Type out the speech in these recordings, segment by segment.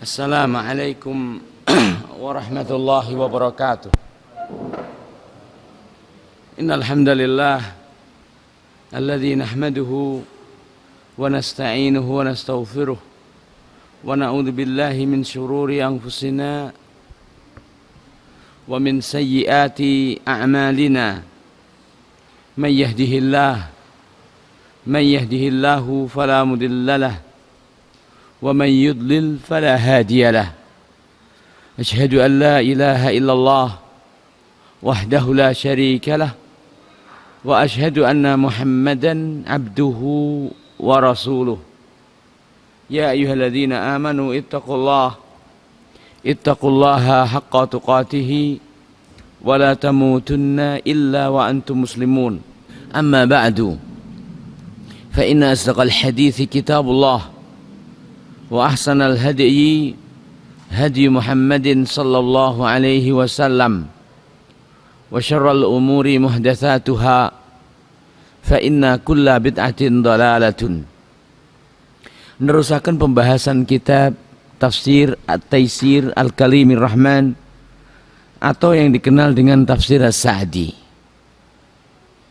Assalamualaikum warahmatullahi wabarakatuh. Innal hamdalillah alladzi nahmaduhu wa nasta'inuhu wa nastaghfiruh wa na'udzu billahi min shururi anfusina wa min sayyiati a'malina. Man yahdihillahu fala mudilla lahu ومن يضلل فلا هادي له أشهد أن لا إله إلا الله وحده لا شريك له وأشهد أن محمدا عبده ورسوله يا أيها الذين آمنوا اتقوا الله حق تقاته ولا تموتن إلا وأنتم مسلمون أما بعد فإن أصدق الحديث كتاب الله وأحسن الهدي هدي محمد صلى الله عليه وسلم وشر الأمور محدثاتها فإن كل بدعة ضلالة. Meneruskan pembahasan kitab tafsir At-Taisir Al-Kalimir Rahman atau yang dikenal dengan tafsir As-Sa'di.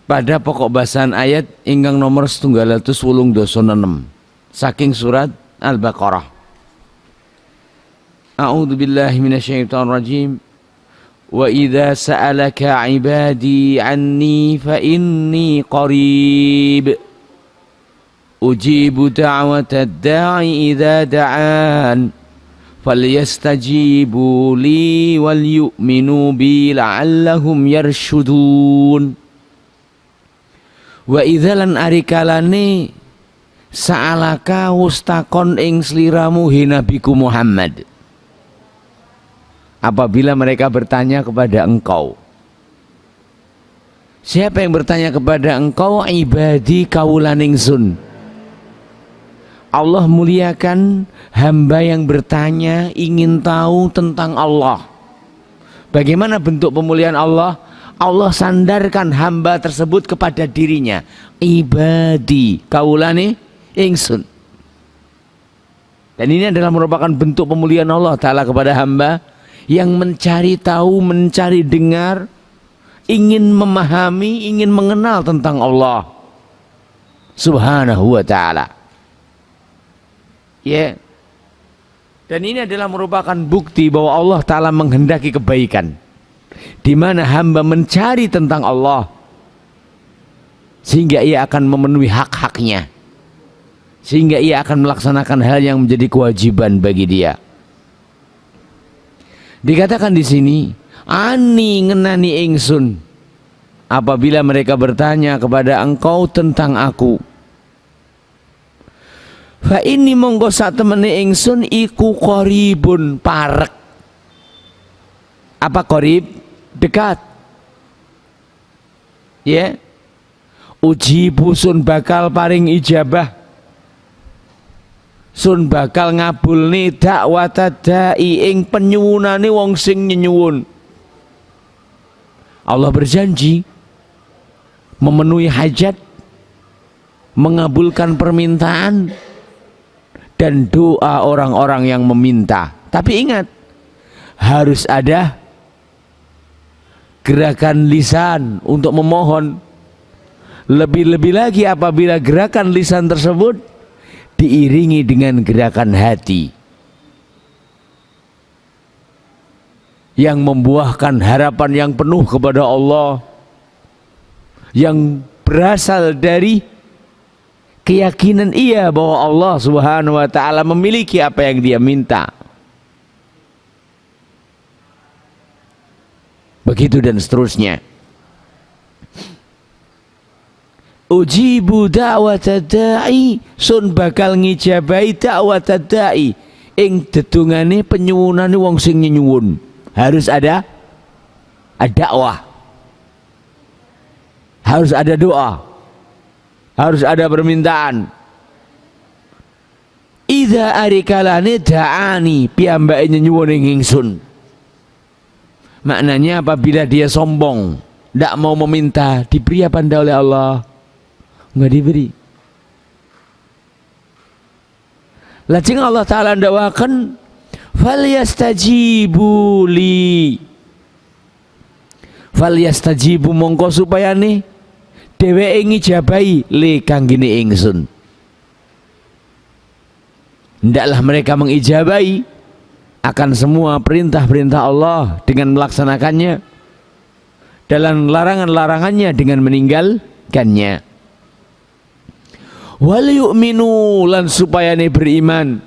Pada pokok bahasan ayat ingkang nomor 186 saking surat Al-Baqarah. A'udzu billahi minasyaitonir rajim. Wa idza sa'alaka 'ibadi 'anni fa inni qarib. Ujibu da'watad da'i idza da'an. Falyastajibu li wal yu'minu bi la'allahum yarshudun. Wa idza lan arikalane sa'alaka wustakon ing sliramu hi nabiku Muhammad, apabila mereka bertanya kepada engkau. Siapa yang bertanya kepada engkau? Ibadi kaulan ingsun. Allah muliakan hamba yang bertanya, ingin tahu tentang Allah. Bagaimana bentuk pemuliaan Allah? Allah sandarkan hamba tersebut kepada dirinya. Ibadi kaulane ingsun. Dan ini adalah merupakan bentuk pemuliaan Allah Ta'ala kepada hamba yang mencari tahu, mencari dengar, ingin memahami, ingin mengenal tentang Allah Subhanahu wa Ta'ala. Ya. Dan ini adalah merupakan bukti bahwa Allah Ta'ala menghendaki kebaikan, di mana hamba mencari tentang Allah sehingga ia akan memenuhi hak-haknya, sehingga ia akan melaksanakan hal yang menjadi kewajiban bagi dia. Dikatakan di sini, ani ngenani ingsun, apabila mereka bertanya kepada engkau tentang aku. Fa ini monggo sak temene ingsun iku qaribun, parek. Apa qarib? Dekat. Ya. Ujibu sun bakal paring ijabah, sun bakal ngabulni dakwata da'i ing penyuwunane wong sing nyuwun. Allah berjanji memenuhi hajat, mengabulkan permintaan dan doa orang-orang yang meminta. Tapi ingat, harus ada gerakan lisan untuk memohon. Lebih-lebih lagi apabila gerakan lisan tersebut diiringi dengan gerakan hati yang membuahkan harapan yang penuh kepada Allah, yang berasal dari keyakinan ia bahwa Allah Subhanahu wa Ta'ala memiliki apa yang dia minta. Begitu dan seterusnya. Ujibu da'watad da'i, sun bakal ngijabahi da'watad da'i ing dedungane penyuwunane wong sing nyuwun. Harus ada dakwah, harus ada doa, harus ada permintaan. Idza arikalane da'ani, piyambake nyuwun ing ingsun. Maknanya apabila dia sombong, tidak mau meminta, diberi apa ndak oleh Allah? Enggak diberi. Lajeng Allah Ta'ala ndawaken falyastajibu li, falyastajibu mongko supaya nih dheweke ngijabahi li kanggene ingsun. Hendaklah mereka mengijabahi akan semua perintah-perintah Allah dengan melaksanakannya, dalam larangan-larangannya dengan meninggalkannya. Wal yu'minu lan supaya ne beriman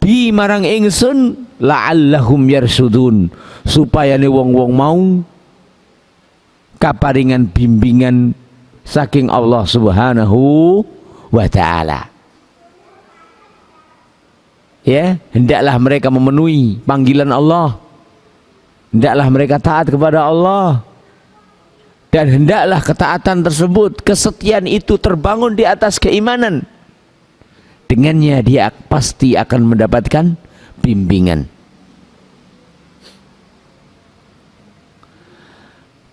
bi marang ingsun la'allahum yarsudun, supaya ne wong-wong mau kaparingan bimbingan saking Allah Subhanahu wa ta'ala. Ya, hendaklah mereka memenuhi panggilan Allah, hendaklah mereka taat kepada Allah, dan hendaklah ketaatan tersebut, kesetiaan itu terbangun di atas keimanan. Dengannya dia pasti akan mendapatkan bimbingan.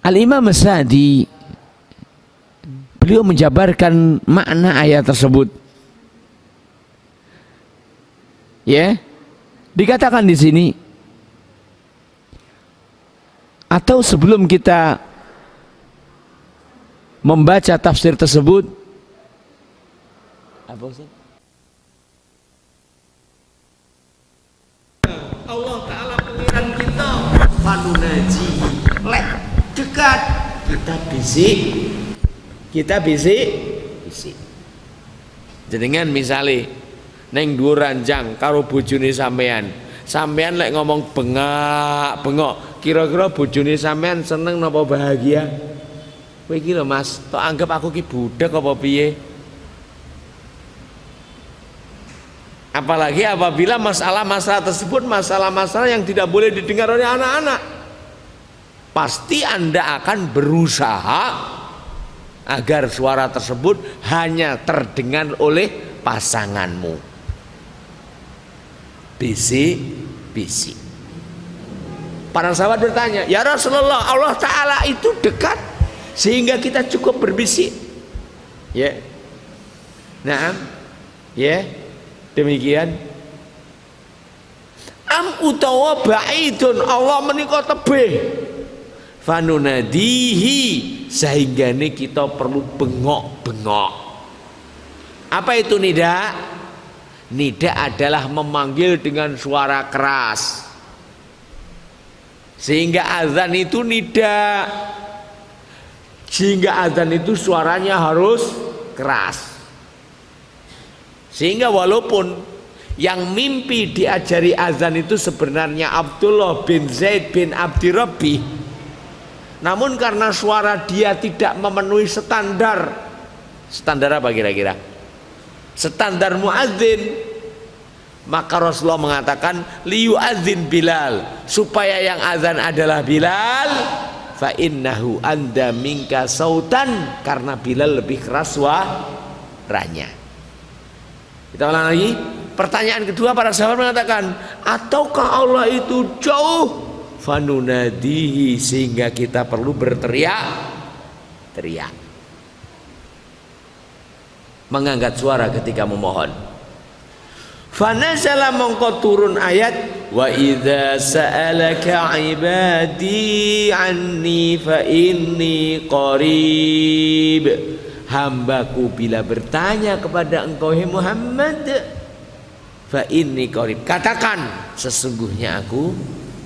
Al-Imam As-Sa'di beliau menjabarkan makna ayat tersebut. Ya, dikatakan di sini, atau sebelum kita membaca tafsir tersebut, apa Ustaz? Allah Ta'ala pengiran kita fanunaji, lek dekat kita bisik. Jenengan misalnya neng dhuwur ranjang karo bojone sampean lek ngomong bengak-bengok, kira-kira bojone sampean seneng napa bahagia? Kowe iki lho Mas, tok anggap aku ki budak apa piye? Apalagi apabila masalah-masalah tersebut masalah-masalah yang tidak boleh didengar oleh anak-anak, pasti Anda akan berusaha agar suara tersebut hanya terdengar oleh pasanganmu. Bisik. Para sahabat bertanya, ya Rasulullah, Allah Ta'ala itu dekat sehingga kita cukup berbisik. Ya, nah, ya, demikian. Am utawa ba'idun, Allah menika tebih. Fanunadihi, sehingga ini kita perlu bengok-bengok. Apa itu nida? Nida adalah memanggil dengan suara keras, sehingga azan itu nida, sehingga azan itu suaranya harus keras, sehingga walaupun yang mimpi diajari azan itu sebenarnya Abdullah bin Zaid bin Abdi Rabbi, namun karena suara dia tidak memenuhi standar apa kira-kira? Standar muadzin, maka Rasulullah mengatakan liyuadzin Bilal, supaya yang azan adalah Bilal, fa innahu anda minka sautan, karena Bilal lebih keras suaranya. Kita ulang lagi. Pertanyaan kedua, para sahabat mengatakan, ataukah Allah itu jauh? Fanunadihi, sehingga kita perlu berteriak, mengangkat suara ketika memohon. Fanazala mongko turun ayat, wa idza sa'alaka ibadi anni fa inni qarib. Hambaku bila bertanya kepada engkau hai Muhammad, fa inni qarib, katakan sesungguhnya aku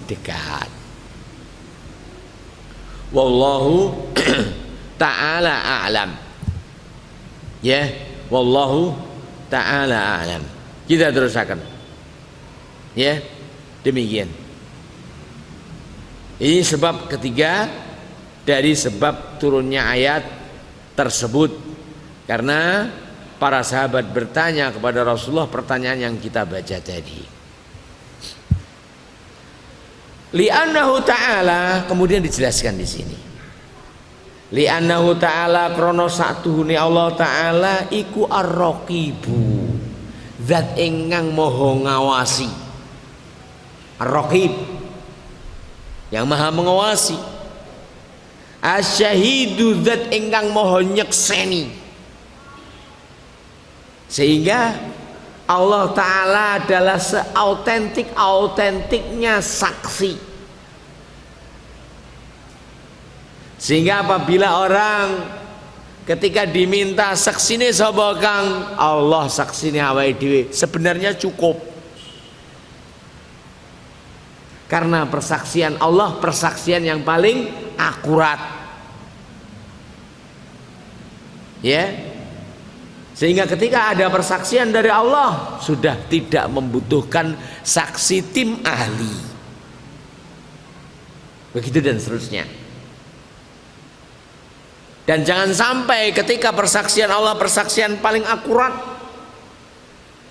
dekat. Wallahu ta'ala a'lam. Ya, wallahu ta'ala a'lam. Kita teruskan. Ya, demikian. Ini sebab ketiga dari sebab turunnya ayat tersebut, karena para sahabat bertanya kepada Rasulullah pertanyaan yang kita baca tadi. Li'annahu ta'ala, kemudian dijelaskan di sini. Li'annahu ta'ala, krono satuhune Allah Ta'ala iku ar-raqibu, zat ingkang maha ngawasi. Ar-raqib, yang maha mengawasi. Asyahidu, zat ingkang maha nyekseni. Sehingga Allah Ta'ala adalah seautentik-autentiknya saksi. Sehingga apabila orang ketika diminta saksine sapa Kang, Allah saksine awake dhewe, sebenarnya cukup. Karena persaksian Allah persaksian yang paling akurat. Ya. Sehingga ketika ada persaksian dari Allah sudah tidak membutuhkan saksi tim ahli. Begitu dan seterusnya. Dan jangan sampai ketika persaksian Allah persaksian paling akurat,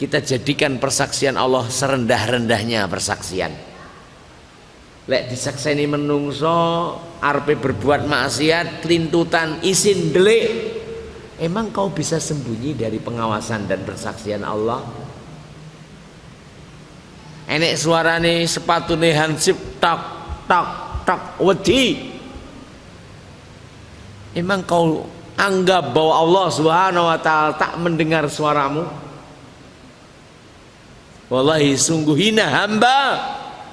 kita jadikan persaksian Allah serendah-rendahnya persaksian. Lek disakseni menungso arepe berbuat maksiat, klintutan, isin delik, emang kau bisa sembunyi dari pengawasan dan persaksian Allah? Enek suarane sepatune hansip tak tak tak wedi. Emang kau anggap bahwa Allah Subhanahu wa taala tak mendengar suaramu? Wallahi sungguh hina hamba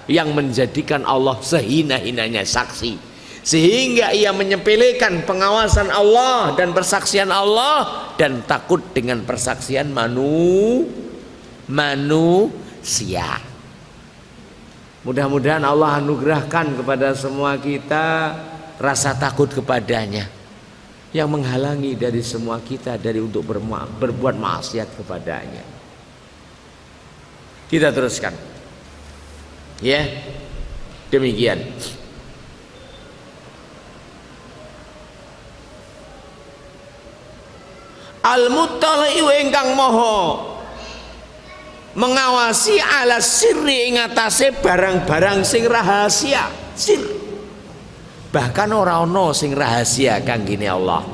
yang menjadikan Allah sehina-hinanya saksi, sehingga ia menyepelekan pengawasan Allah dan persaksian Allah dan takut dengan persaksian manusia. Mudah-mudahan Allah anugerahkan kepada semua kita rasa takut kepadanya yang menghalangi dari semua kita dari untuk berbuat maksiat kepadanya. Kita teruskan. Ya, demikian. Al-Muttali'u ingkang maha mengawasi ala sirri ing atase barang-barang sing rahasia, sir. Bahkan ora ana sing rahasia kanggene Allah.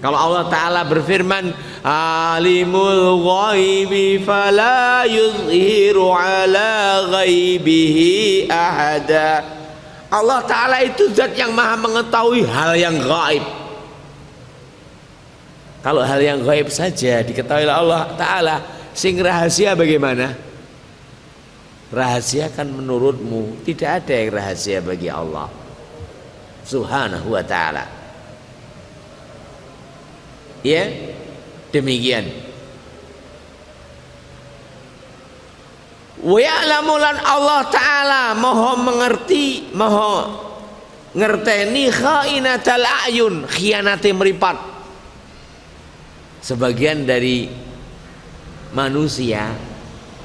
Kalau Allah Ta'ala berfirman, alimul ghaibi fala yuzhiru ala ghaibihi ahada. Allah Ta'ala itu zat yang maha mengetahui hal yang gaib. Kalau hal yang gaib saja diketahui oleh Allah Ta'ala, sing rahasia bagaimana? Rahasia kan menurutmu, tidak ada yang rahasia bagi Allah Subhanahu wa Ta'ala. Ya, demikian. Wa ya'lamu lan Allah Ta'ala maha mengerti, maha ngerteni khainatal a'yun, khianate meripat. Sebagian dari manusia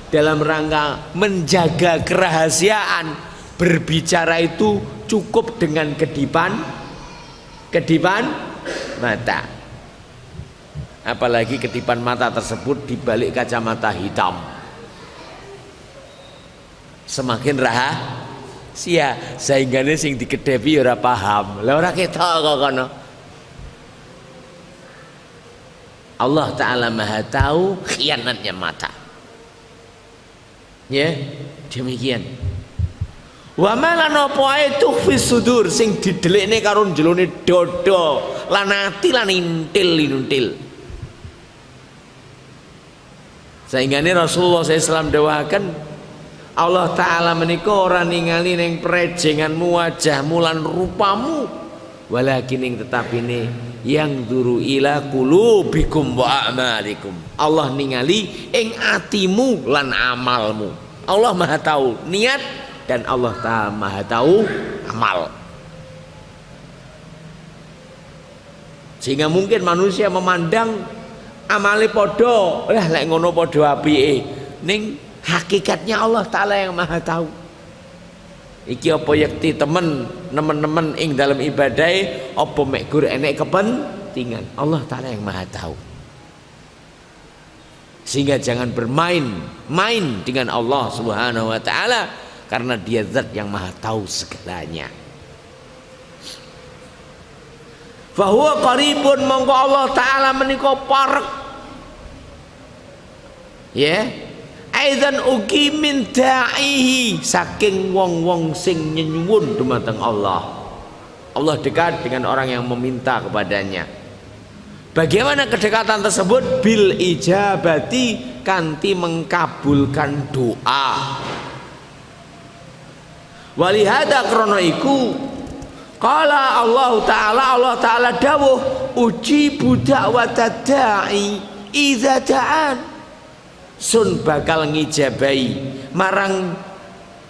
dalam rangka menjaga kerahasiaan berbicara itu cukup dengan kedipan mata, apalagi kedipan mata tersebut dibalik kacamata hitam, semakin rahasia sehingga sing dikedepi ora paham. Lah ora ketok kok kono. Allah Ta'ala maha tahu khianatnya mata. Ya, demikian. Wa malan apa ae tukhfis sudur sing didelikne karo jelone dada lan ati lan intil. Sehingga ini Rasulullah SAW dawahaken Allah Ta'ala menika ora ningali ning prejenganmu, wajahmu lan rupamu, walakin ing tetapine yang duru ila qulubikum wa a'malikum. Allah ningali ing atimu lan amalmu. Allah maha tahu niat dan Allah Ta'ala maha tahu amal. Sehingga mungkin manusia memandang amale podo, lek ngono podo apike, ning hakikatnya Allah Ta'ala yang maha tahu. Iki apa yakti temen-temen ing dalam ibadah, apa mek gur enek kepentingan, Allah Ta'ala yang maha tahu. Sehingga jangan bermain-main dengan Allah Subhanahu wa Ta'ala, karena dia zat yang maha tahu segalanya. Fahuwa qaribun, mongko Allah Ta'ala menika parek. Ya, aidan ugi min da'ihi, saking wong-wong sing nyuwun dumateng Allah. Allah dekat dengan orang yang meminta kepadanya. Bagaimana kedekatan tersebut? Bil ijabati, kanti mengkabulkan doa. Walihada krono iku qala Allah Ta'ala dawuh ujibu da'watad da'i idza da'an, sun bakal ngijabahi marang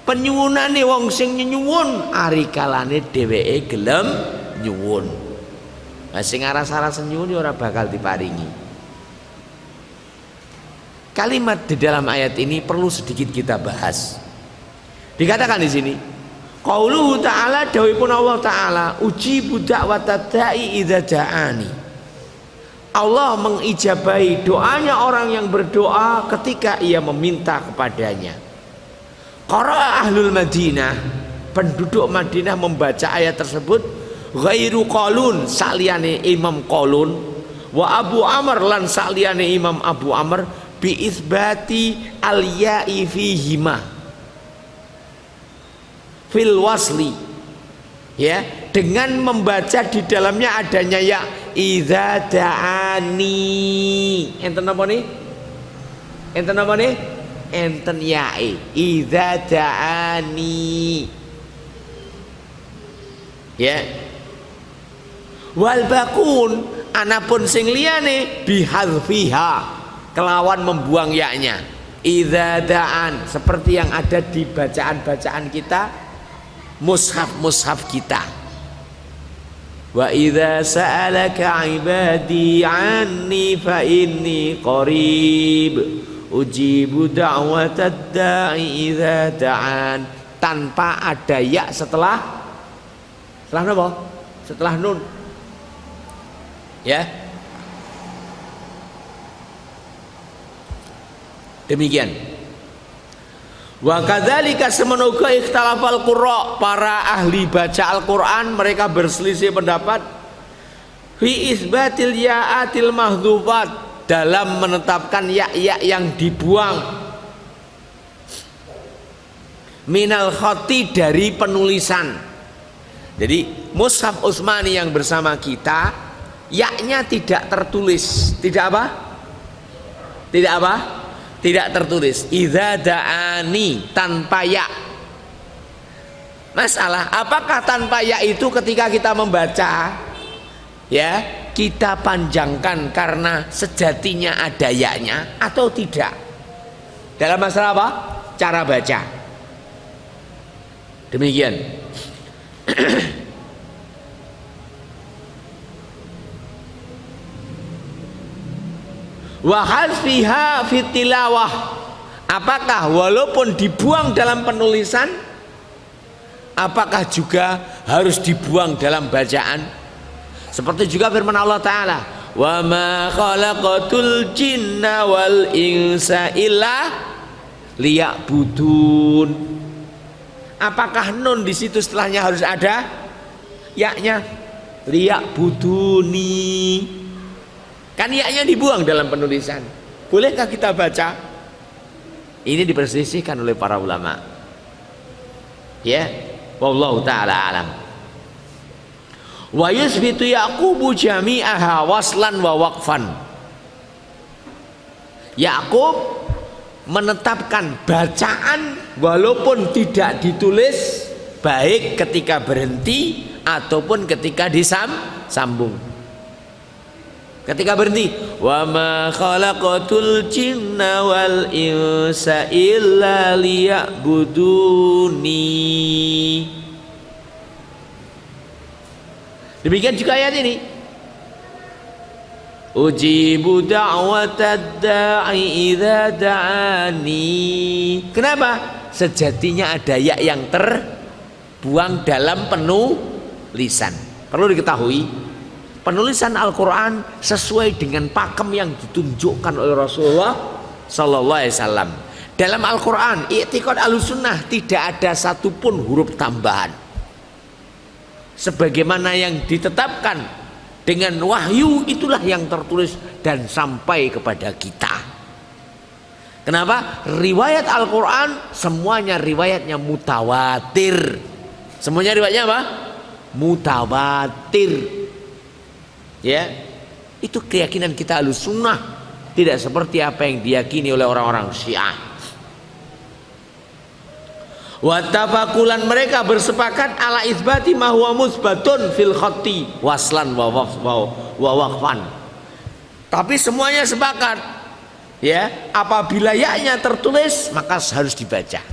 penyuwunane wong sing nyuwun ari kalane dheweke gelem nyuwun. Nah, sing aras-aras nyuwun ora bakal diparingi. Kalimat di dalam ayat ini perlu sedikit kita bahas. Dikatakan di sini, qauluhu ta'ala, dawuhipun Allah Ta'ala, ujibu da'watad da'i idza da'ani. Allah mengijabahi doanya orang yang berdoa ketika ia meminta kepadanya. Qara'a ahlul Madinah, penduduk Madinah membaca ayat tersebut ghairu qalun, saliyane Imam Qalun, wa Abu Amr lan saliyane Imam Abu Amr bi isbati al ya'i fihima fil wasli, ya, dengan membaca di dalamnya adanya ya idza da'ani. Enten apa nih? Enten apa nih? Enten ya'i idza da'ani, ya. Wal bakun, anapun sing liyane bihadfiha, kelawan membuang yaknya. Idza da'an, seperti yang ada di bacaan-bacaan kita, mushaf kita. Wa idza sa'alaka ibadi anni fa inni qarib ujibu da'watad da'i idza da'an, tanpa ada ya setelah apa? Setelah nun, ya. Demikian. Wa kadzalika semenuga ikhtalafal qurra, para ahli baca Al-Qur'an mereka berselisih pendapat fi isbatil ya'atil mahdhufat, dalam menetapkan ya-ya yang dibuang, minal khati, dari penulisan. Jadi mushaf Utsmani yang bersama kita, ya-nya tidak tertulis, tidak apa? Tidak apa? Tidak tertulis. Idza da'ani, tanpa ya. Masalah, apakah tanpa ya itu ketika kita membaca, ya, kita panjangkan karena sejatinya ada ya-nya atau tidak? Dalam masalah apa? Cara baca. Demikian. Wa hadfiha fitilawah, apakah walaupun dibuang dalam penulisan, apakah juga harus dibuang dalam bacaan? Seperti juga firman Allah Ta'ala, wa ma khalaqatul jinna wal insa illa liya'budun. Apakah nun di situ setelahnya harus ada ya-nya? Liya'buduni. Kan ya-nya dibuang dalam penulisan. Bolehkah kita baca? Ini diperselisihkan oleh para ulama. Ya, wallahu taala alam. Wa yusbitu Yaqubu jami'aha waslan wa waqfan. Yakub menetapkan bacaan walaupun tidak ditulis, baik ketika berhenti ataupun ketika disambung. Ketika berhenti, wa ma khalaqatul jinna wal insa illa liya'buduni. Demikian juga ayat ini. Ujibu da'watad da'i idza da'ani. Kenapa? Sejatinya ada ya yang terbuang dalam penulisan. Perlu diketahui, penulisan Al-Quran sesuai dengan pakem yang ditunjukkan oleh Rasulullah Sallallahu Alaihi Wasallam. Dalam Al-Quran, i'tiqad Ahlussunnah tidak ada satupun huruf tambahan, sebagaimana yang ditetapkan dengan wahyu, itulah yang tertulis dan sampai kepada kita. Kenapa? Riwayat Al-Quran semuanya riwayatnya mutawatir. Semuanya riwayatnya apa? Mutawatir. Ya, Itu keyakinan kita Ahlussunnah, tidak seperti apa yang diyakini oleh orang-orang Syiah. Wattafaqulan, mereka bersepakat ala isbati ma huwa musbatun fil khatti waslan wa waqfan. Tapi semuanya sepakat, ya, apabila ya-nya tertulis maka harus dibaca.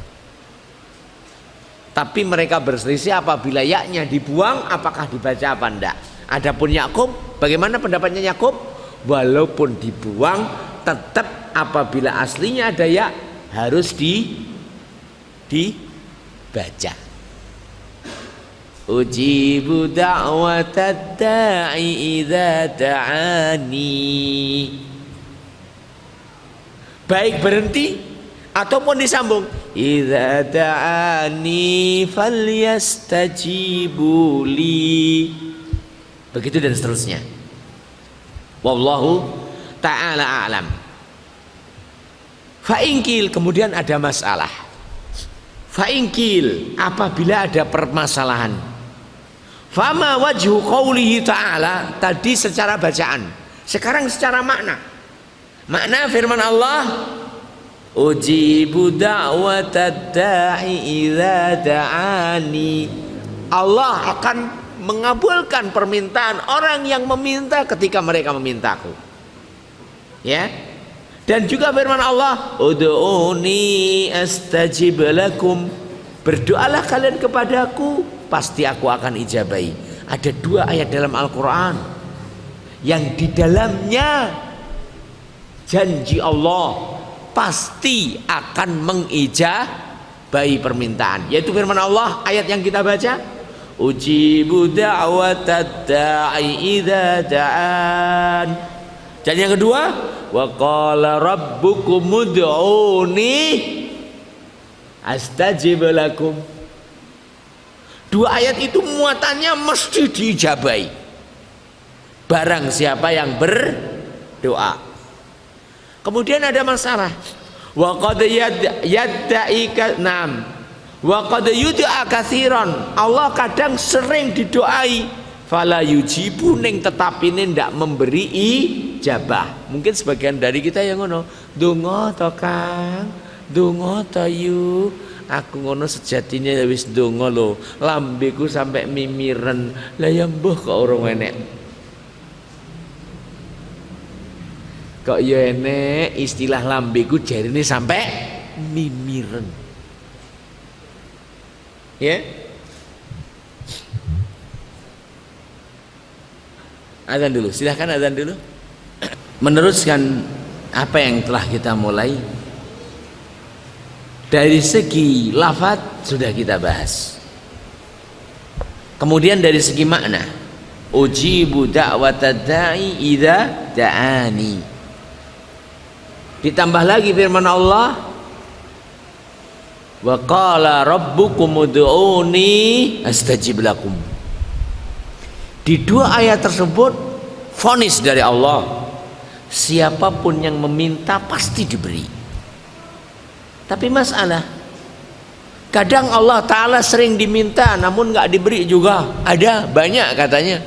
Tapi mereka berselisih apabila ya-nya dibuang apakah dibaca apa enggak. Adapun Yakub, bagaimana pendapatnya Yakub? Walaupun dibuang tetap apabila aslinya ada ya harus dibaca. Ujibu da'watad da'i idza da'ani. Baik berhenti ataupun disambung. Idza da'ani falyastajibu li. Begitu dan seterusnya. Wallahu ta'ala a'lam. Fa'ingkil, kemudian ada masalah. Fa'ingkil, apabila ada permasalahan. Fama wajhu qawlihi ta'ala, tadi secara bacaan, sekarang secara makna. Makna firman Allah, ujibu da'watad da'i idza da'ani. Allah akan mengabulkan permintaan orang yang meminta ketika mereka memintaku. Ya. Dan juga firman Allah, ud'uni astajib lakum. Berdoalah kalian kepadaku, pasti aku akan ijabahi. Ada 2 ayat dalam Al-Quran yang di dalamnya janji Allah pasti akan mengijabahi permintaan, yaitu firman Allah ayat yang kita baca, ujibu da'watad da'i idza da'an. Dan yang kedua, wa qala rabbukum ud'uni astajib lakum. 2 ayat itu muatannya mesti diijabahi barang siapa yang berdoa. Kemudian ada masalah, wa qad yadda'i nam wa qad yud'a katsiran. Allah kadang sering didoai, fala yujibu, ning tetapi ini ndak memberi ijabah. Mungkin sebagian dari kita yang ngono, donga to Kang, donga to yu. Aku ngono sejatinya wis donga lho, lambeku sampai mimiren. Lah ya mbuh kok urung enek. Kok ya enek istilah lambeku jarine sampai mimiren. Ya. Azan dulu, silahkan azan dulu. Meneruskan apa yang telah kita mulai. Dari segi lafaz sudah kita bahas. Kemudian dari segi makna, ujibu da'watad da'i idza da'ani. Ditambah lagi firman Allah, wa qala rabbukum ud'uni astajib lakum. Di 2 ayat tersebut vonis dari Allah, siapapun yang meminta pasti diberi. Tapi masalah, kadang Allah Ta'ala sering diminta namun nggak diberi juga, ada banyak katanya.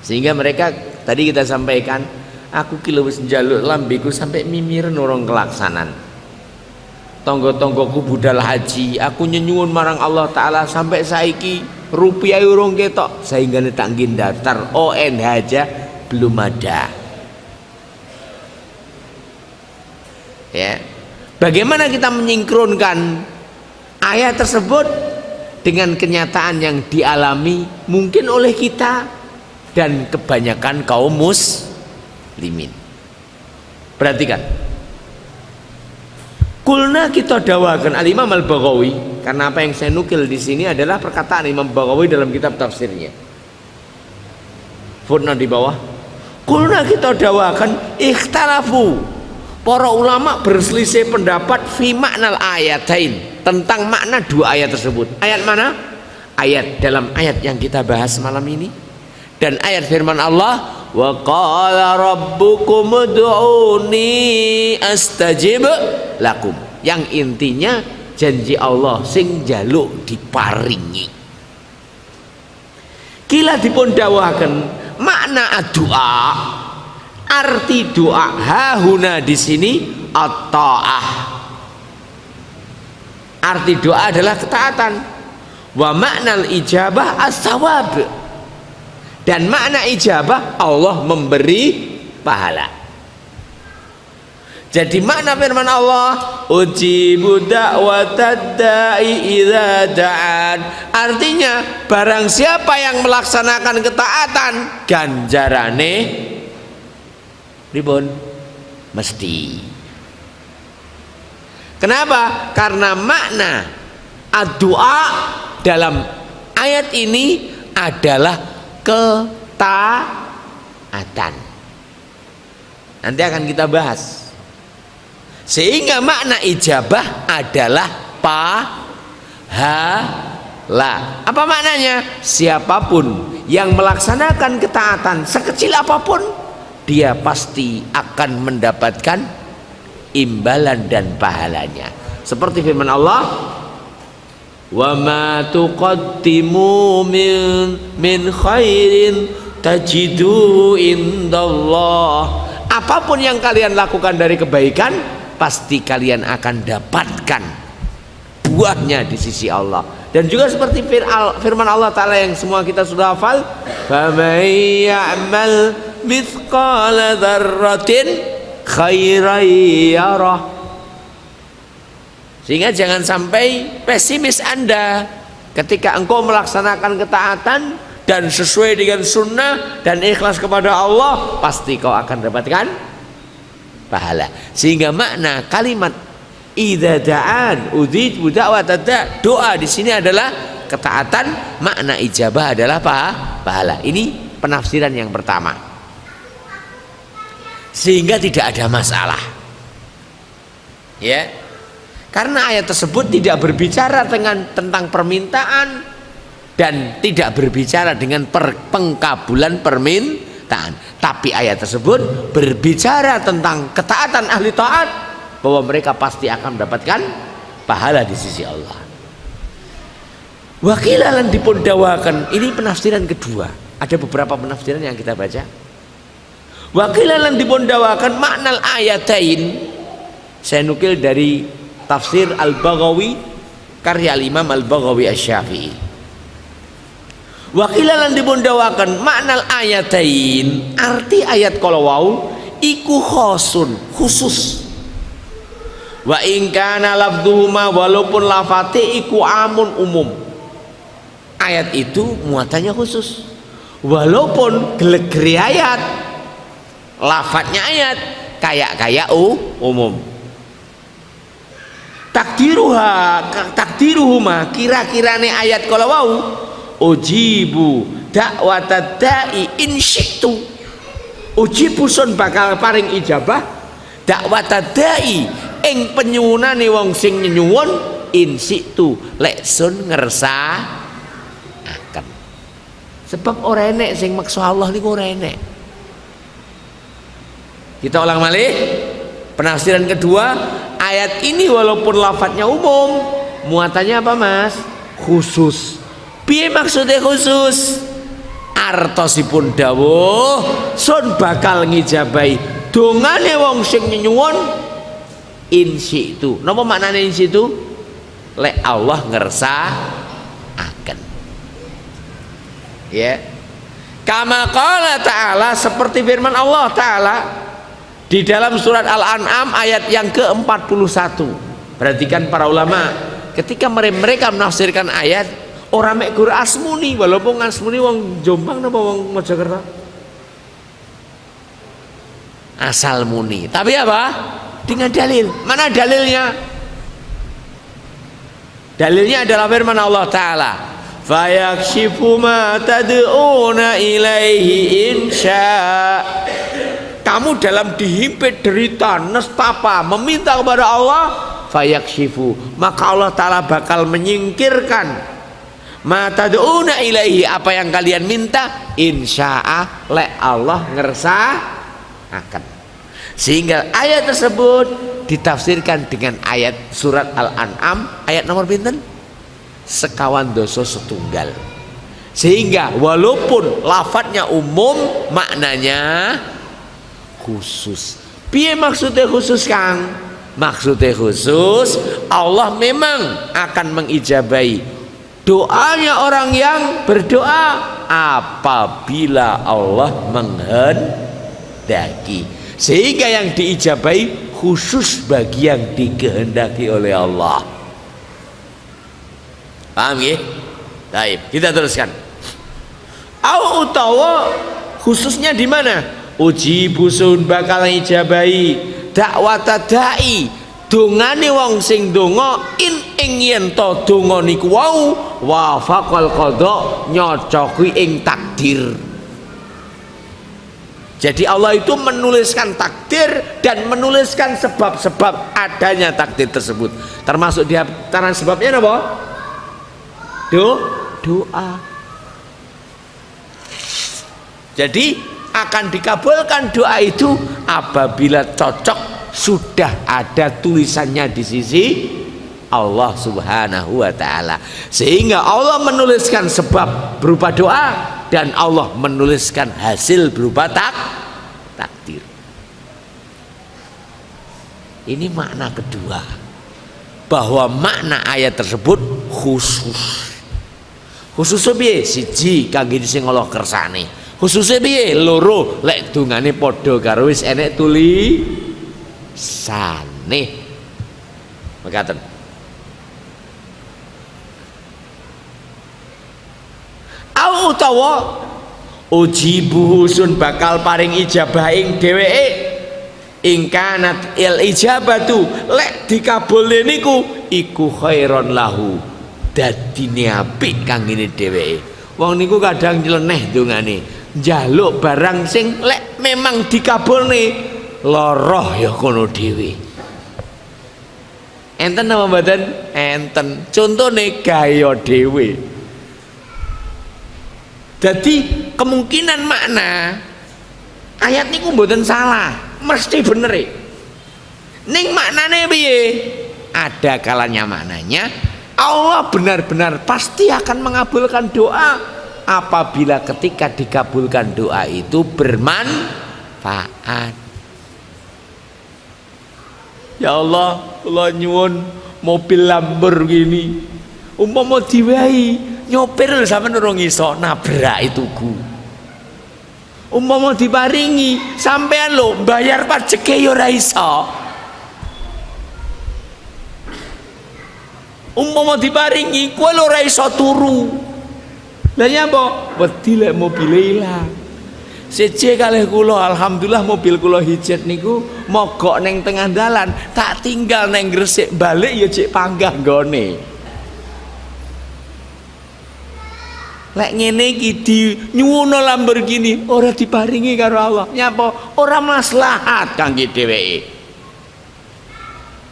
Sehingga mereka tadi kita sampaikan, aku kilo wis njaluk lambeku sampai mimir nurung kelaksanan. Tonggo-tonggoku budal haji, aku nyenyuwun marang Allah Ta'ala sampai saiki rupiah urung ketok, sehingga tak ngin daftar ONH aja belum ada. Ya. Bagaimana kita menyingkronkan ayat tersebut dengan kenyataan yang dialami mungkin oleh kita dan kebanyakan kaum muslimin. Perhatikan. Kulna kita dawakan Al-Imam Al-Baghawi, karena apa yang saya nukil di sini adalah perkataan Imam Baghawi dalam kitab tafsirnya. Footnote di bawah. Kulna kita dawakan ikhtalafu. Para ulama berselisih pendapat fi maknal ayatain, tentang makna 2 ayat tersebut. Ayat mana? Ayat dalam ayat yang kita bahas malam ini dan ayat firman Allah, wa qala rabbukum ud'uni astajib lakum, yang intinya janji Allah sing jaluk diparingi. Kila dipun dawaken makna doa Arti doa hahuna di sini at-ta'ah. Arti doa adalah ketaatan. Wa maknal ijabah as-sawab. Dan makna ijabah Allah memberi pahala. Jadi makna firman Allah, ujibu da'watad da'i idza da'an. Artinya barang siapa yang melaksanakan ketaatan, ganjarane ribun mesti. Kenapa? Karena makna doa dalam ayat ini adalah ketaatan. Nanti akan kita bahas. Sehingga makna ijabah adalah pahala. Apa maknanya? Siapapun yang melaksanakan ketaatan sekecil apapun, dia pasti akan mendapatkan imbalan dan pahalanya. Seperti firman Allah, wa ma tuqaddimu min khairin tajidu indallah. Apapun yang kalian lakukan dari kebaikan, pasti kalian akan dapatkan buahnya di sisi Allah. Dan juga seperti firman Allah Ta'ala yang semua kita sudah hafal, faman ya'mal mithqala dzarratin khairan yarah. Sehingga jangan sampai pesimis Anda ketika engkau melaksanakan ketaatan dan sesuai dengan sunnah dan ikhlas kepada Allah, pasti kau akan dapatkan pahala. Sehingga makna kalimat idza da'an udzibu da'watad da', doa di sini adalah ketaatan, makna ijabah adalah pahala. Ini penafsiran yang pertama. Sehingga tidak ada masalah. Ya. Karena ayat tersebut tidak berbicara tentang permintaan dan tidak berbicara dengan pengkabulan permintaan, tapi ayat tersebut berbicara tentang ketaatan ahli taat, bahwa mereka pasti akan mendapatkan pahala di sisi Allah. Wakilalan dipun dawakan, ini penafsiran kedua. Ada beberapa penafsiran yang kita baca. Wakilalan dipun dawakan maknal ayatain. Saya nukil dari tafsir Al-Baghawi karya Imam Al-Baghawi Asy-Syafi'i. Wakilalan dibundawakan maknal ayatain, arti ayat kalau wau iku khosun, khusus. Wa in kana lafdhuhuma, walaupun lafate iku amun, umum. Ayat itu muatannya khusus. Walaupun gelegeri ayat, lafadznya ayat kayak umum. Takdiruhuma, kira-kirane ayat kalau wau ujibu da'watad da'i in syi'tu. Ujibu sun bakal paring ijabah da'watad da'i ing penyuwunane wong sing nyuwun in syi'tu lek sun ngersakaken. Sebab ora enek sing maksa Allah niku ora enek. Kita ulang malih penafsiran kedua. Ayat ini walaupun lafadznya umum, muatannya apa Mas? Khusus. Piye maksudnya khusus? Artosipun dawuh sun bakal ngijabahi dongane wong sing nyuwun in syi'tu. Napa maknane in syi'tu? Lek Allah ngersakaken. Ya. Kama qala ta'ala, seperti firman Allah Ta'ala di dalam surat Al-An'am ayat yang ke-41. Perhatikan para ulama, ketika mereka menafsirkan ayat, orang mek gur asmuni, walaupun asmuni wong Jombang napa wong Mojokerto? Asal muni. Tapi apa? Dengan dalil. Mana dalilnya? Dalilnya adalah firman Allah Ta'ala, fayakshifu ma tad'una ilaihi insya. Kamu dalam dihimpit derita, nestapa, meminta kepada Allah, fayakshifu, maka Allah Ta'ala bakal menyingkirkan ma tad'una ilaihi, apa yang kalian minta, insya'a, lek Allah ngersakaken. Sehingga ayat tersebut ditafsirkan dengan ayat surat Al-An'am ayat nomor pinten? Sekawan doso setunggal. Sehingga walaupun lafadznya umum, maknanya khusus. Piye maksudnya khusus, Kang? Maksudnya khusus, Allah memang akan mengijabahi doanya orang yang berdoa apabila Allah menghendaki, sehingga yang diijabahi khusus bagi yang dikehendaki oleh Allah. Paham ya? Baik, kita teruskan. Au utawa khususnya di mana? Uji busun bakal ijabahi dakwata dai, dongane wong sing donga ing yen to donga niku wau wafaqal qada, nyocoki ing takdir. Jadi Allah itu menuliskan takdir dan menuliskan sebab-sebab adanya takdir tersebut. Termasuk di antara sebabnya apa? Doa. Jadi akan dikabulkan doa itu apabila cocok, sudah ada tulisannya di sisi Allah Subhanahu wa ta'ala, sehingga Allah menuliskan sebab berupa doa dan Allah menuliskan hasil berupa takdir. Ini makna kedua, bahwa makna ayat tersebut khusus. Khususnya piye? Siji kangge sing Allah kersane. Khususnya piye? Loro, lek dungane padha karo wis enek tulisane. Mekaten. Au utawa ujibu sun bakal paring ijabah ing dheweke ingkanat il ijabatu, lek dikabulne niku iku khairon lahu, dadine apik kangge dheweke. Wong niku kadang nyeleneh dongane, njaluk barang sing lek memang dikabulne loroh ya kono dhewe. Enten apa mboten? Enten. Contone gaya dhewe. Jadi kemungkinan makna ayat niku mboten salah, mesti bener. Ning maknane piye? Ada kalanya maknanya Allah benar-benar pasti akan mengabulkan doa apabila ketika dikabulkan doa itu bermanfaat. Ya Allah, kula nyuwun mobil Lamborghini, umpama diwahi nyopir sampeyan ora iso nabrak tuku. Umpama diparingi sampean lho bayar pajeke ya ora iso. Umpama diparingi kowe lho ora iso turu. Lah nyapa? Wedi lek mobile ilang. Siji kalih kula alhamdulillah mobil kula hijet niku mogok ning tengah dalan, tak tinggal ning Gresik, balik ya cek panggah nggone. Lek ngene iki di nyuwun Lamborghini ora diparingi karo Allah. Nyapa? Ora maslahat kangge dheweke.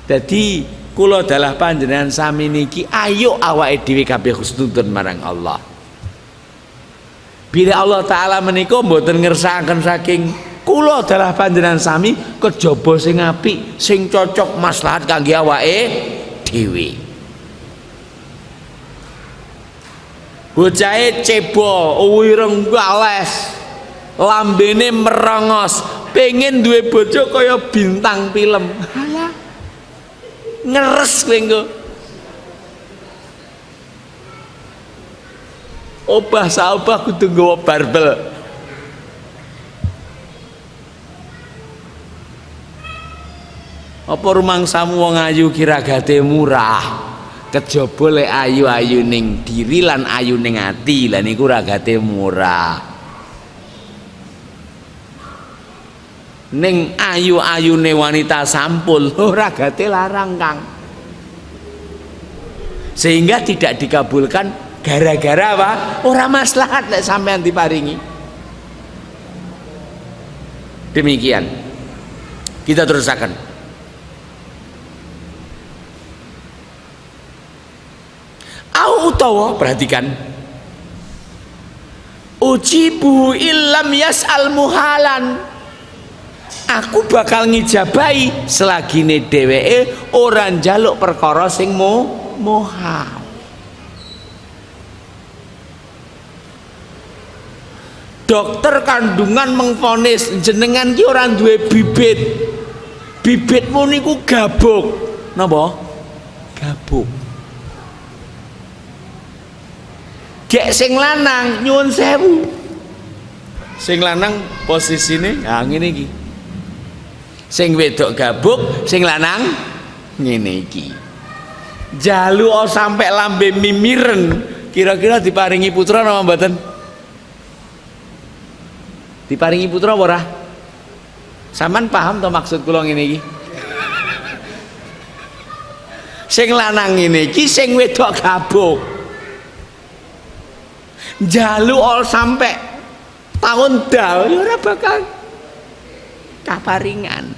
Dadi kula dalah panjenengan sami niki ayo awake dhewe kabeh husnudon marang Allah. Bila Allah Ta'ala menika mboten ngersakaken saking kula dalah panjenengan sami kejaba sing apik, sing cocok maslahat kangge awake dhewe. Bocahe cebol, wireng gales, lambene merongos, pengen duwe bojo kaya bintang film. Halah. Ngeres kowe engko. Obah saobah kudu nggawa barbel. Apa rumangsamu wong ayu kiragate murah, kejaba lek ayu-ayu ning diri lan ayu ning ati, lan niku ragate murah. Ning ayu-ayune wanita sampul ragate larang, Kang. Sehingga tidak dikabulkan gara-gara apa? Ora maslahat lek sampean diparingi. Demikian. Kita terusakan. Au utawa perhatikan. Ujibu illam yas'al muhalan. Aku bakal ngijabahi selagine dheweke ora njaluk perkara sing mohal. dokter kandungan mengvonis jenengan ki ora duwe bibit. Bibitmu niku gabuk. Napa? Gabuk. Gek sing lanang nyuwun sewu. Sing lanang posisine ha ngene iki. Sing wedok gabuk, sing lanang ngene iki. Jalu sampai lambe mimiren, kira-kira diparingi putra napa mboten? Diparingi putra apa ora? Sampean paham to maksud kula ngene iki? Sing lanang ngene iki, sing wedok gabuk. Njaluk sampai tahun dal ya ora bakal kaparingan.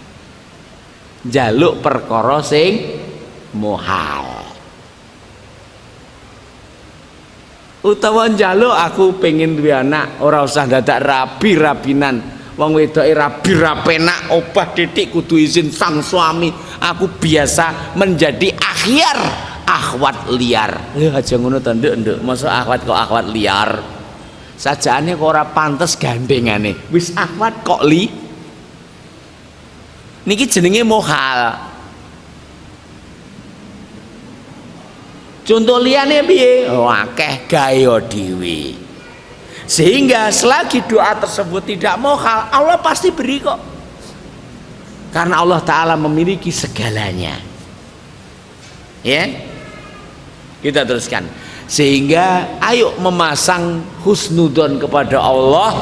Njaluk perkara sing mohal. Utawa njaluk aku pengen duwe anak, ora usah dadak rabi-rabinan. Wong wedoke rabi-rapenak obah titik kudu izin sang suami. Aku biasa menjadi akhyar akhwat liar. Lha aja ngono to nduk, masa akhwat kok akhwat liar. Sajane kok ora pantes gandengane. Wis akhwat kok niki jenenge mohal. Contoh liyane piye? Oh akeh gawe dhewe. Sehingga selagi doa tersebut tidak mohal, Allah pasti beri kok. Karena Allah Ta'ala memiliki segalanya. Ya, kita teruskan. Sehingga ayo memasang husnudon kepada Allah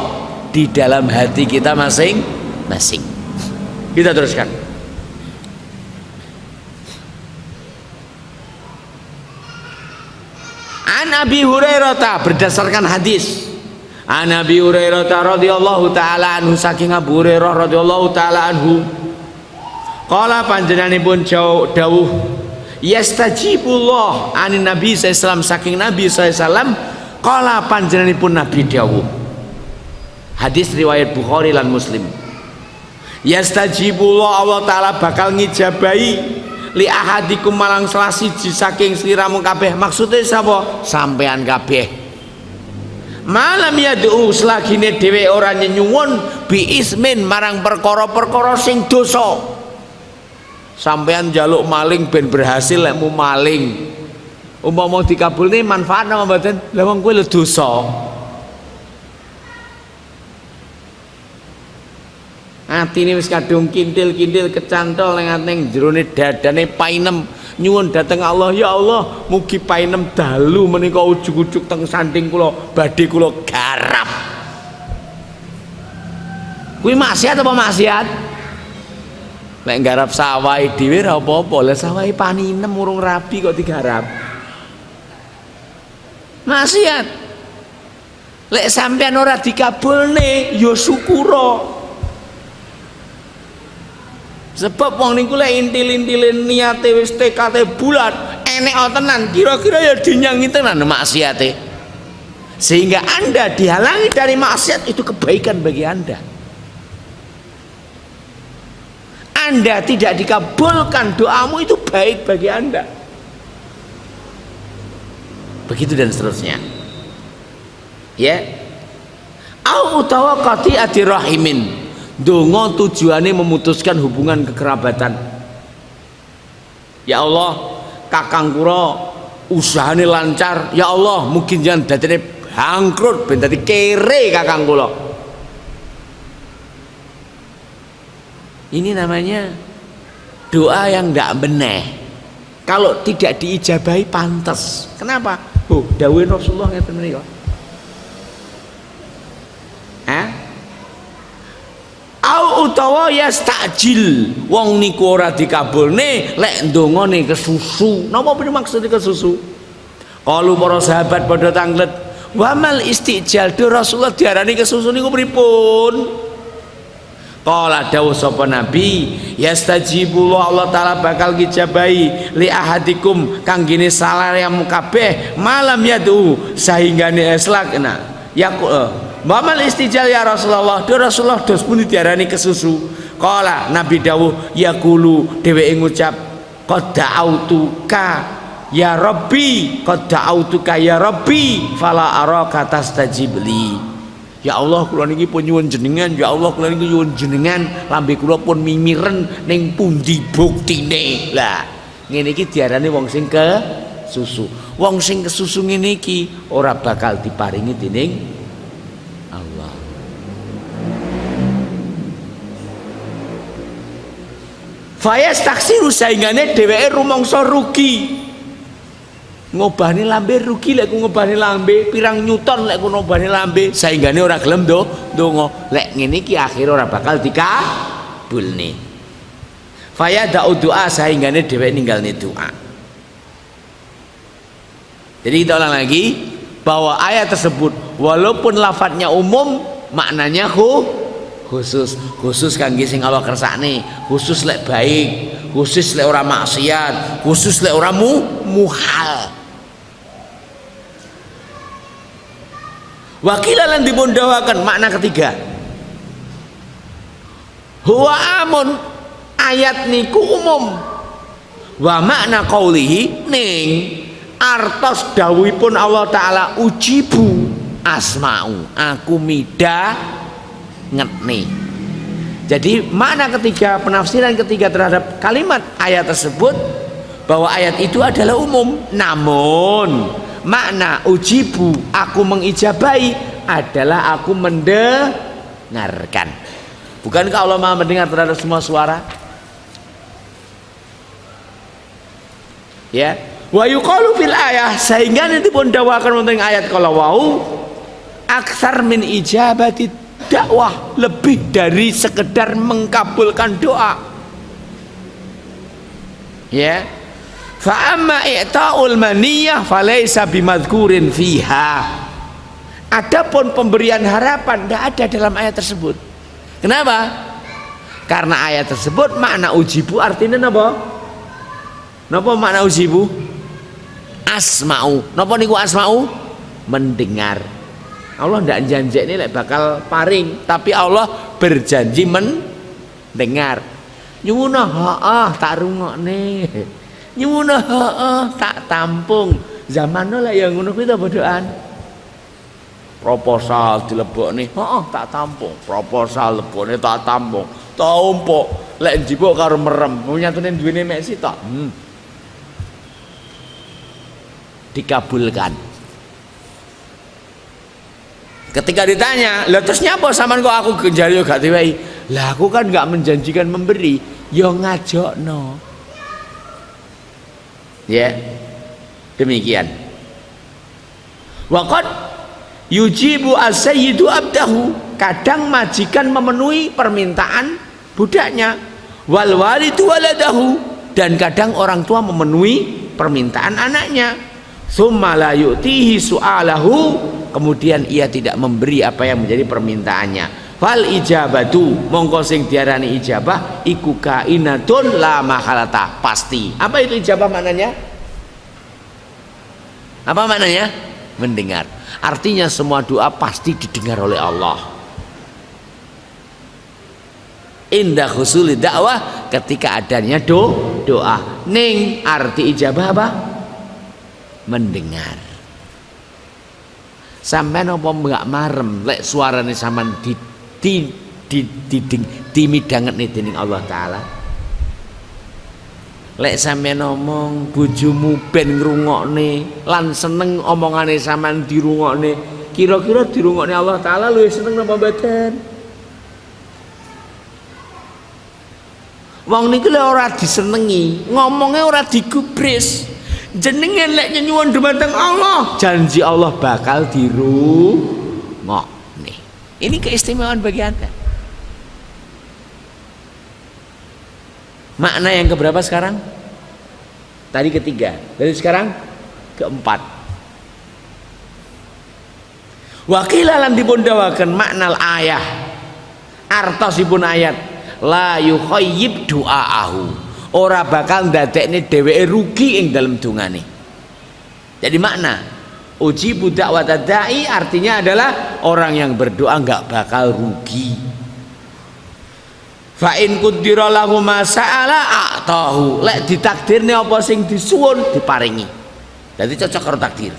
di dalam hati kita masing-masing. Kita teruskan. An Abi Hurairah berdasarkan hadis. An Abi Hurairah radhiyallahu taala anhu, saking Abu Hurairah radhiyallahu taala anhu, qala panjenenganipun dawuh, yastajibullah anin Nabi sallallahu alaihi wasallam, saking Nabi sallallahu alaihi wasallam, qala panjenenganipun Nabi dawuh. Hadis riwayat Bukhari lan Muslim. Yastajibullah, Allah taala bakal ngijabahi li ahadikum malang salah siji saking sliramu kabeh. Maksude sapa? Sampean kabeh. Malam yad'u selagine dhewe ora nyuwun bi ismin marang perkara-perkara sing dosa. Sampean njaluk maling ben berhasil, lek mu maling umpama dikabulne manfaat napa mboten? Lah wong kuwi lho dosa. Atine wis kadung kintil-kintil kecantol ning jerone dadane painem. Nyuwun dateng Allah, ya Allah mugi painem dalu menika ujug-ujug teng sanding kula badhe kula garap. Kuwi maksiat apa maksiat? Lek garap sawahe dhewe ora apa-apa, lah sawahe paninem urung rabi kok digarap. Maksiat. Lek sampean ora dikabulne ya syukura. Sebab wong niku lek intil-intilin niate wis tekate bulat, enek tenan, kira-kira ya dinyangi tenan maksiate. Sehingga Anda dihalangi dari maksiat, itu kebaikan bagi Anda. Anda tidak dikabulkan doamu, itu baik bagi Anda. Begitu dan seterusnya. Ya. Au utawa qati'ati rahimin. Donga tujuannya memutuskan hubungan kekerabatan. Ya Allah, kakang kula usahane lancar. Ya Allah, mungkin jangan dadine bangkrut ben dadi kere kakang kula. Ini namanya doa yang ndak beneh. Kalau tidak diijabahi pantas. Kenapa? Oh, dawuh Rasulullah ngeten menika. Au utawa yastajil, wong niku ora dikabulne lek ndongane kesusu. Napa maksudnya kesusu? Kalau para sahabat padha tanglet, wamal istijal, do Rasulullah diarani kesusu niku pripun? Qala dawuh sapa Nabi, yastajibullah, Allah taala bakal ngijabahi li ahadikum kanggene salariamu kabeh malam yadu sahinggane eslakna yaqul. Mamal istijal ya Rasulullah, do Rasulullah dos pun diarani kesusu. Qala Nabi dawuh, yaqulu dheweke ngucap, qad da'autuka ya Rabbi, qad da'autuka ya Rabbi fala araka tastajib li. Ya Allah kula niki pun nyuwun jenengan, ya Allah kula niki nyuwun jenengan, lambe kula pun mimiren ning pundi buktine. Lah, ngene iki diarani wong sing ke susu. Wong sing kesusu ngene iki ora bakal diparingi dening Allah. Fayas taksiru saingane dheweke rumangsa rugi. Ngobani lambe rugi lek ku ngobani lambe, pirang nyuton lek ku ngobani lambe, sainggane ora gelem ndonga. Lek ngene iki akhir ora bakal dikabulne. Faya da'u doa sainggane dheweke ninggalne doa. Jadi kita ulang lagi bahwa ayat tersebut walaupun lafadznya umum maknanya khusus kangge sing Allah kersakne, khusus lek baik, khusus lek ora maksiat, khusus lek ora muhal. Wakilan dibundawakan makna ketiga. Huwa amun ayat niku umum. Wa makna qaulihi ning artos dawuhipun Allah taala ujibu asma'u aku ngetne. Jadi makna ketiga, penafsiran ketiga terhadap kalimat ayat tersebut bahwa ayat itu adalah umum, namun makna ujibu aku mengijabahi adalah aku mendengarkan. Bukankah Allah Maha mendengar terhadap semua suara? Ya, wa yuqalu fil ayah sehingga nanti pun dawakan tentang ayat kalau wau aksar min ijabati dakwah, lebih dari sekedar mengkabulkan doa. Ya, fa amma i'ta'ul maniyah falaysa bimadzkurin fiha. Adapun pemberian harapan tidak ada dalam ayat tersebut. Kenapa? Karena ayat tersebut makna ujibu artinya napa? Napa makna ujibu? Asma'u. Napa niku asma'u? Mendengar. Allah tidak janji ini bakal paring, tapi Allah berjanji mendengar. Nyuwuna heeh tak rungokne. Nyuwuna heeh tak tampung. Zamanno lah yang ngono kuwi ta bodohan. Proposal dilebokne, heeh tak tampung. Proposal lebokne tak tampung. Tampuk lek njipuk karo merem. Nyatune duwene mek sitok. Dikabulkan. Ketika ditanya, "Lah terus nyapa sampean kok aku genjari yo gak diwehi?" Lah aku kan gak menjanjikan memberi, yo ngajokno. Ya. Demikian. Waqad yujibu as-sayyidu abdahu. Kadang majikan memenuhi permintaan budaknya. Wal walidu waladahu. Dan kadang orang tua memenuhi permintaan anaknya. Tsumma la yu'tihi su'alahu. Kemudian ia tidak memberi apa yang menjadi permintaannya. Fal ijabatu mongko sing diarani ijabah iku kainatun la mahalata, pasti. Apa itu ijabah maknanya? Apa maknanya? Mendengar. Artinya semua doa pasti didengar oleh Allah. Indah husuli dakwah, ketika adanya doa. Ning arti ijabah apa? Mendengar. Sampai nopo nggak marem lek suarane sampean dimidanget nih dening Allah taala. Lek sampean ngomong bojomu ben ngrungokne lan seneng omongane sampean dirungokne, kira-kira dirungokne Allah taala luwih seneng napa mboten? Wong niki lek ora disenengi, ngomongnya ora digubris. Jenengan lek nyuwun dumateng Allah, janji Allah bakal dirungokne. Ini keistimewaan bagi Anda. Makna yang keberapa sekarang? Tadi ketiga, dari sekarang keempat. Wakilalan dibundawakan makna ayah. Artosipun ayat la yukhayyib du'aahu. Ora bakal ndadekne dheweke rugi ing dalam dungane. Jadi makna ujibu da'wat da'i artinya adalah orang yang berdoa enggak bakal rugi. Fa in qaddara lahu ma sa'ala a'tahu. Lek ditakdirne apa sing disuwun diparingi. Jadi cocok karo takdir.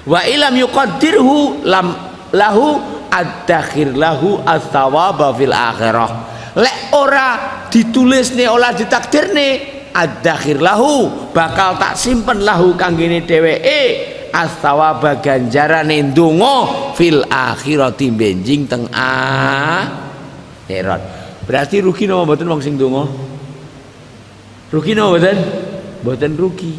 Wa ilam yuqaddirhu lam lahu adzakhir lahu ats-tsawaba fil akhirah. Lek ora ditulisne ora ditakdirne adzakhir lahu bakal tak simpen lahu kanggene dheweke ats-tsawaba ganjarane ndonga fil akhirati benjing teng akhirat. Berarti rugi napa mboten wong sing ndonga? Rugi napa mboten? Mboten rugi.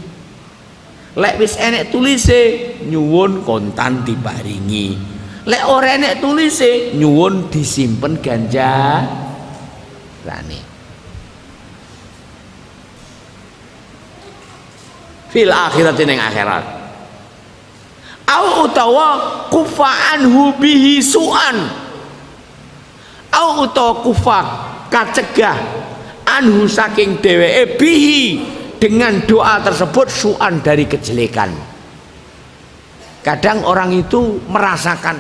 Lek wis enek tulise nyuwun kontan diparingi. Lek ora enek tulise nyuwun disimpen ganjarane. Fil akhirati ning akhirat. Au utawa kufa anhu bihi su'an. Au utawa kufa kacegah anhu saking dheweke bihi dengan doa tersebut su'an dari kejelekan. Kadang orang itu merasakan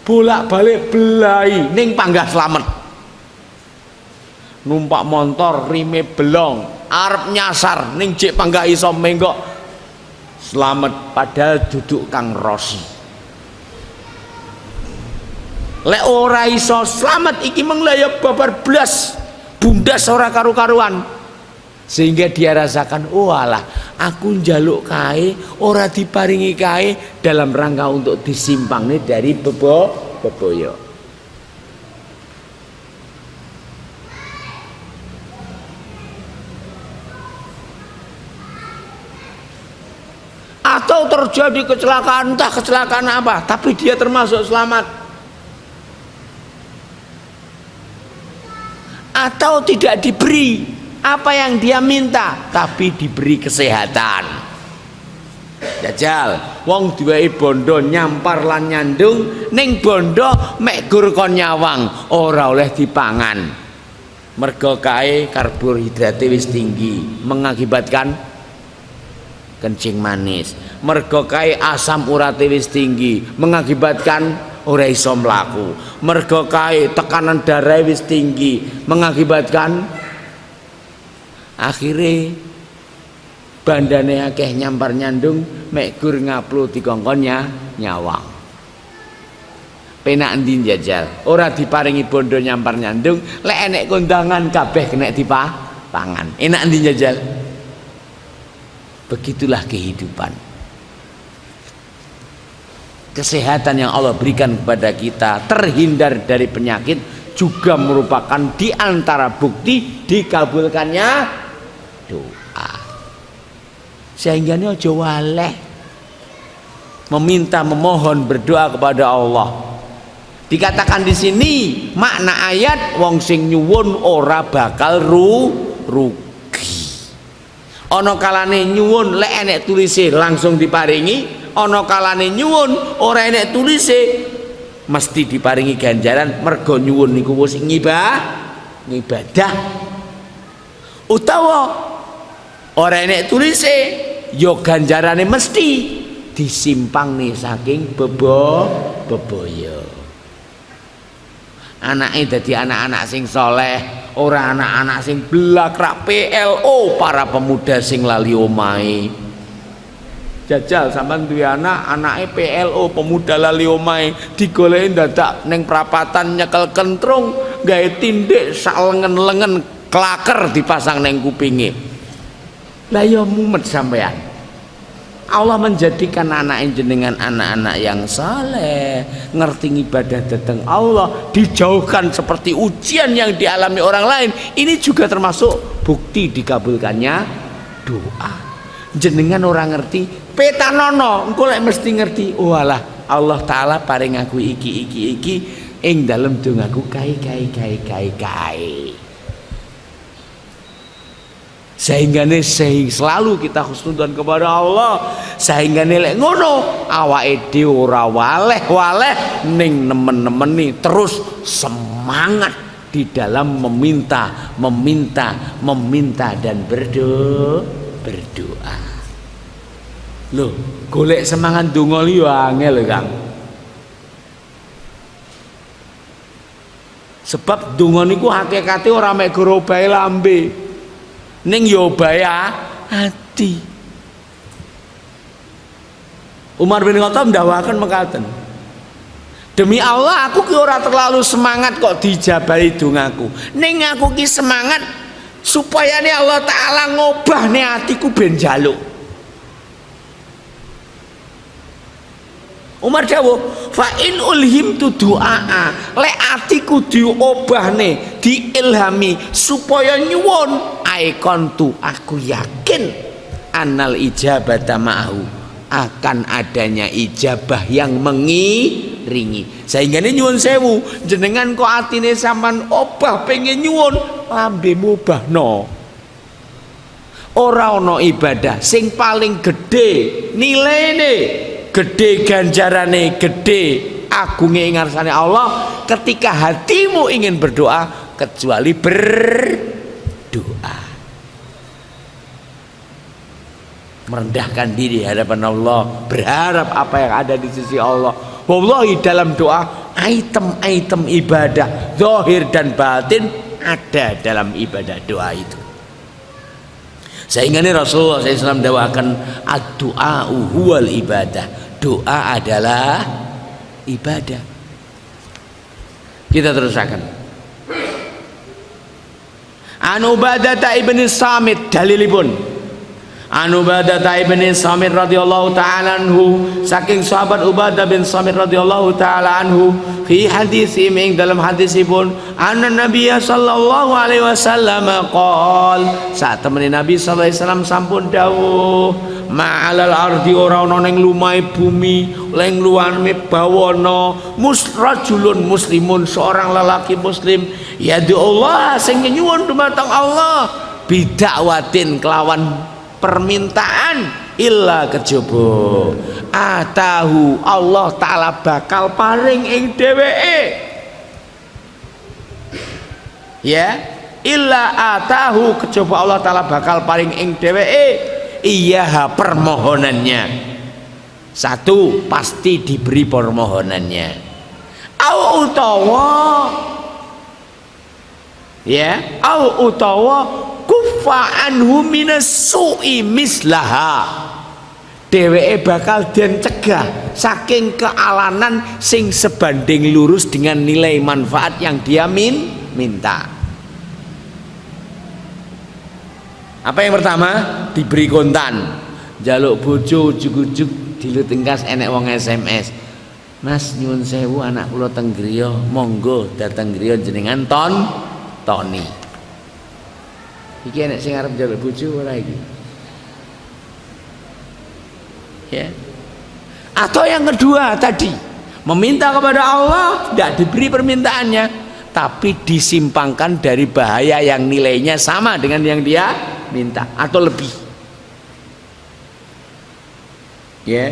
bolak-balik belai ning panggah slamet. Numpak motor rime belong arep nyasar ning jek panggah iso menggok slamet padahal duduk kang rosi. Lek ora iso slamet iki menglaya babar blas bundas ora karu-karuan sehingga dia rasakan oh alah aku njaluk kae ora diparingi kae dalam rangka untuk disimpangne dari beboyo. Atau terjadi kecelakaan, entah kecelakaan apa, tapi dia termasuk selamat. Atau tidak diberi apa yang dia minta, tapi diberi kesehatan. Jajal, wong duwe bondo nyampar lan nyandung, ning bondo mek gur kon nyawang, ora oleh dipangan. Mergo kae karbohidrate wis tinggi, mengakibatkan kencing manis. Mergo kae asam urate wis tinggi mengakibatkan ora iso mlaku. Mergo kae tekanan darah wis tinggi mengakibatkan akhire bandane akeh nyampar nyandung mek gur ngaplu dikongkonnya nyawang. Penak endi njajal ora diparingi bondo nyampar nyandung lek enek kondangan kabeh kena dipangan. Enak endi njajal? Begitulah kehidupan. Kesehatan yang Allah berikan kepada kita, terhindar dari penyakit juga merupakan di antara bukti dikabulkannya doa. Sehingga ini aja waleh meminta, memohon, berdoa kepada Allah. Dikatakan di sini makna ayat wong sing nyuwun ora bakal rugi. Ana kalane nyuwun lek enek tulise langsung diparingi, ana kalane nyuwun ora enek tulise mesti diparingi ganjaran mergo nyuwun niku wis ngibadah. Utawa ora enek tulise ya ganjarane mesti disimpang nih saking beboyo. Anake dadi anak-anak sing soleh, ora anak-anak sing blakrak PLO, para pemuda sing lali omahe. Jajal sampean duwe anak, anake PLO, pemuda lali omahe, digoleki dadak ning prapatan nyekel kentrung, gawe tindik sak lengen-lengen klaker dipasang ning kupinge. Lah ya mumet sampean. Allah menjadikan anak jenengan anak-anak yang saleh, ngerti ibadah datang Allah, dijauhkan seperti ujian yang dialami orang lain. Ini juga termasuk bukti dikabulkannya doa. Jenengan orang ngerti, petanono, engko lek mesti ngerti. Oh alah, Allah Taala paring aku iki ing dalem dongaku kai. Sehingga selalu kita husnudzon kepada Allah, sehingga lek ngono awake dhewe ora waleh ning nemen-nemeni terus semangat di dalam meminta dan berdoa. Loh, golek semangat donga li yo angel Kang. Sebab donga niku hakikate ora mek goro bae lambe. Ning yo baya hati. Umar bin Khattab ndhawaken mekaten. Demi Allah aku ki ora terlalu semangat kok dijabahi dongaku. Ning aku ki semangat supaya nih Allah Ta'ala ngobah nih hatiku ben njaluk. Umar dawuh, fa in ulhimtu du'a, lek atiku diobahne, diilhami supaya nyuwun, aikontu aku yakin annal ijabata ma'ahu, akan adanya ijabah yang mengiringi. Sehingga ini nyuwun sewu, jenengan kok atine sampean obah pengen nyuwun, lambemu obahno. Ora ana ibadah sing paling gede nilaine, gede ganjarane, gede agungnya ngarsane Allah ketika hatimu ingin berdoa kecuali berdoa, merendahkan diri hadapan Allah, berharap apa yang ada di sisi Allah. Wallahi dalam doa item-item ibadah zahir dan batin ada dalam ibadah doa itu. Sehingga ini Rasulullah SAW dawakan ad-du'a'u huwal ibadah, doa adalah ibadah. Kita terusakan. An Ubadah ibn Samit, dalilipun An Ubadah ibn Samit radhiyallahu ta'ala anhu, saking sahabat Ubadah bin Samit radhiyallahu ta'ala anhu, fi hadis ing dalam hadisipun, anna Nabiya sallallahu alaihi wasallam qol, saat temani Nabi sallallahu alaihi wasallam sampun dawuh, ma'alal ardi ora ana ning lumahe bumi, ning luwane bawana, musrajulun muslimun, seorang lelaki muslim, ya Allah sing nyuwun dumateng Allah, bidakwatin kelawan permintaan, illa kejaba atahu Allah Ta'ala bakal paring ing dheweke, ya, illa atahu kejaba Allah Ta'ala bakal paring ing dheweke iya permohonannya. Satu, pasti diberi permohonannya. Au utawa, ya, au utawa kufa anhu minas su'i mislaha, dheweke bakal den cegah saking kealanan sing sebanding lurus dengan nilai manfaat yang dia minta. Apa yang pertama? Diberi kontan, jaluk bojo ujug-ujug dilutengkas enek wong SMS, Mas nyuwun sewu anak kula teng griya, monggo dateng griya jenengan toni. Iki enek sing arep njaluk bojo ora iki? Ya. Atau yang kedua tadi, meminta kepada Allah tidak diberi permintaannya, tapi disimpangkan dari bahaya yang nilainya sama dengan yang dia minta atau lebih. Ya,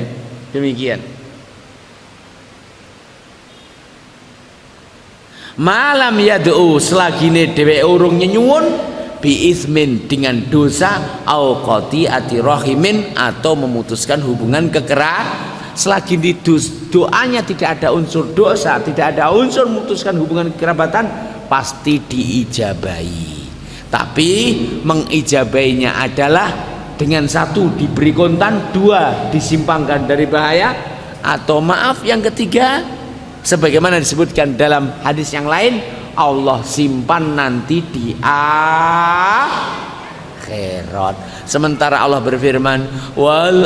demikian. Malam yad'u, selagine dheweke urung nyuwun, biizmin, dengan dosa, au qati'ati rahimin, atau memutuskan hubungan selagi di doanya tidak ada unsur dosa, tidak ada unsur memutuskan hubungan kekerabatan, pasti diijabahi. Tapi mengijabahinya adalah dengan satu diberi kontan, dua disimpangkan dari bahaya, atau maaf yang ketiga sebagaimana disebutkan dalam hadis yang lain, Allah simpan nanti di akhirat. Sementara Allah berfirman, wal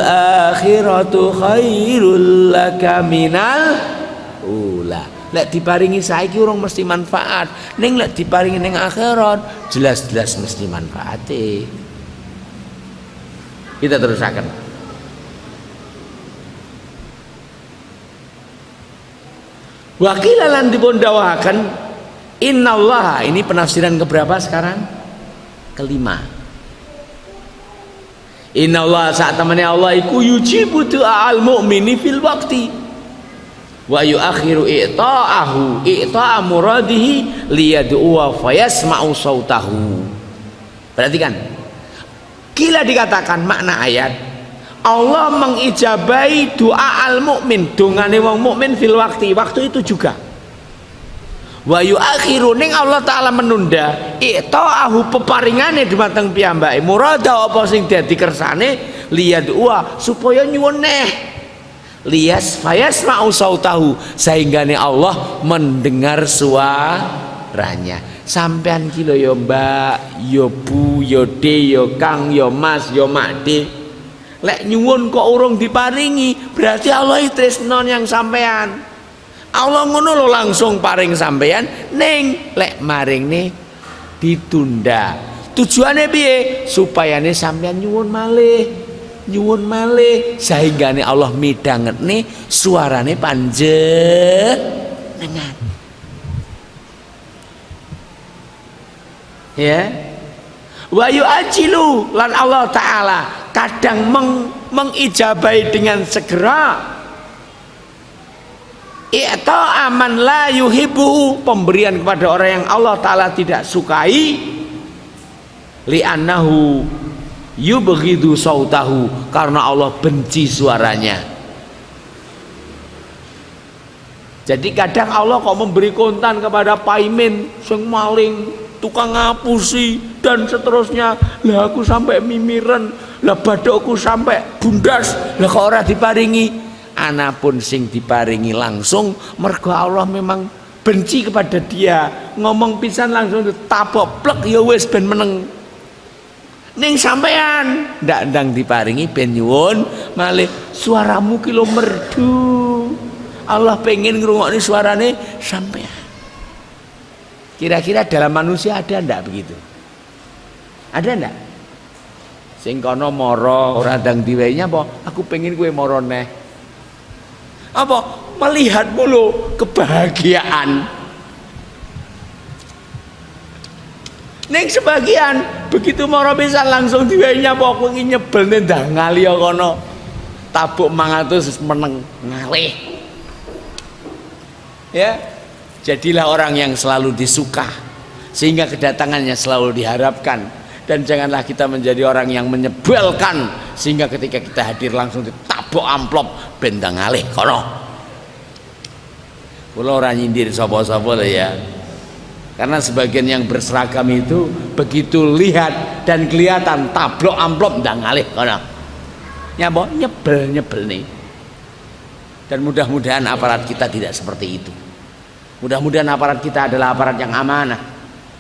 akhiratu khairul laka minal ula. Lek diparingi saiki urung mesti manfaat, ning lek diparingi ning akhirat jelas-jelas mesti manfaate. Kita terusaken. Wakilalan dipun dawahaken, innallaha, ini penafsiran keberapa sekarang? Kelima. Innallaha, saat temannya Allah iku yujibu du'al mu'mini fil waqti wa yuakhiru i'ta'a muradihi liyad'uwa fayasma'u sautahu. Perhatikan, kila dikatakan makna ayat, Allah mengijabahi doa al-mukmin, dongane wong mukmin fil waktu itu juga. Wa yuakhiru, ning Allah Ta'ala menunda i'ta'ahu, peparingane dumateng piyambake, murada apa sing dadi kersane, liyad'uwa, supaya nyuwun neh, Liyas fayasma'u sautahu, sehingga nih Allah mendengar suaranya. Sampean kilo yo mbak, yo bu, yo de, yo kang, yo mas, yo makde, lek nyuwun kok urung diparingi, berarti Allah tresno yang sampean. Allah ngono lo langsung paring sampean, ning lek maring nih ditunda. Tujuannya piye? Supaya nih sampean nyuwun malih, sehingga nih Allah midanget nih suarane panjenengan. Ya. Wa yu'ajilu, lan Allah Ta'ala kadang mengijabai dengan segera. I'ta aman la yuhibbu, pemberian kepada orang yang Allah Ta'ala tidak sukai. Li'annahu yubghidu sautahu, karena Allah benci suaranya. Jadi kadang Allah kok memberi kontan kepada paimin sing maling, tukang ngapusi dan seterusnya. Lah aku sampai mimiren, lah badokku sampai bundas, lah kok ora diparingi. Anapun sing diparingi langsung, mergo Allah memang benci kepada dia. Ngomong pisan langsung ditapok plek ya wis ben meneng. Ning sampean ndak ndang diparingi ben nyuwun malih, suaramu ki lho merdu. Allah pengen ngrungokne suarane sampean. Kira-kira dalam manusia ada ndak begitu? Ada ndak? Sing kono moro ora ndang diwehi apa? Aku pengen kowe moro neh. Apa? Melihat mulu kebahagiaan. Ning sebagian begitu moro pisan langsung diwehinya apa aku iki nyebel ndang ngali kono. Tabuk 500 meneng ngalih. Ya. Jadilah orang yang selalu disuka, sehingga kedatangannya selalu diharapkan. Dan janganlah kita menjadi orang yang menyebalkan, sehingga ketika kita hadir langsung ditabuk amplop bendang ngalih kono. Kula ora nyindir sapa-sapa ya. Karena sebagian yang berseragam itu begitu lihat dan kelihatan tablok amplop ndang ngalih kono. Nyapa nyebel nih. Dan mudah-mudahan aparat kita tidak seperti itu. Mudah-mudahan aparat kita adalah aparat yang amanah.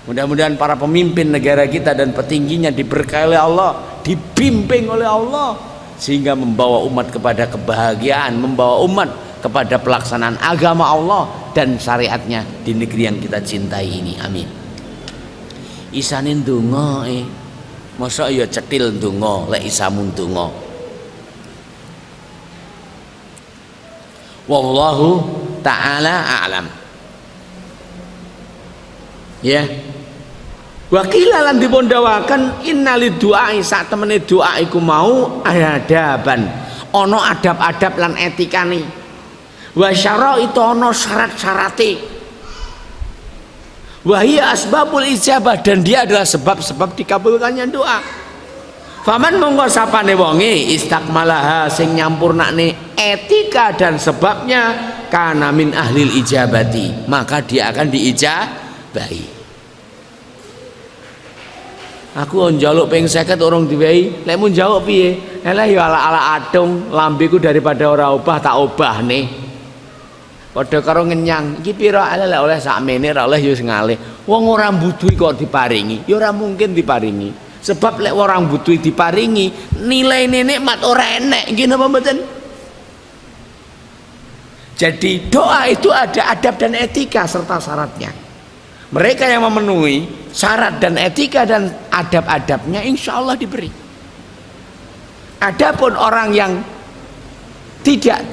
Mudah-mudahan para pemimpin negara kita dan petingginya diberkahi oleh Allah, dibimbing oleh Allah, sehingga membawa umat kepada kebahagiaan, membawa umat kepada pelaksanaan agama Allah dan syariatnya di negeri yang kita cintai ini. Amin. Isane ndonga mosok ya cetil ndonga lek isamu ndonga. Wallahu ta'ala a'lam. Ya. Wakila lan dipun dawaken innalid du'ai, sak temene doa iku mau adaban, ana adab-adab lan etikane. Wa syara itu ana syarat-syarate. Wa hiya asbabul ijabah, dan dia adalah sebab-sebab dikabulkannya doa. Faman monggo sapane wonge istakmalaha sing nyampurnakne etika dan sebabnya kana min ahlil ijabati, maka dia akan diijabahi. Aku njaluk ping 50 orang diwehi, lek mun jawab piye? Elah ya ala-ala adung, lambeku daripada ora obah tak obahne. Padha karo ngenyang, iki pira ala oleh sakmene ora oleh ya wis ngalih. Wong ora mbutuhi kok diparingi, ya ora mungkin diparingi. Sebab lek orang butuhi diparingi, nilaine nikmat ora enek, nggih napa mboten? Jadi doa itu ada adab dan etika serta syaratnya. Mereka yang memenuhi syarat dan etika dan adab-adabnya insya Allah diberi. Adapun orang yang tidak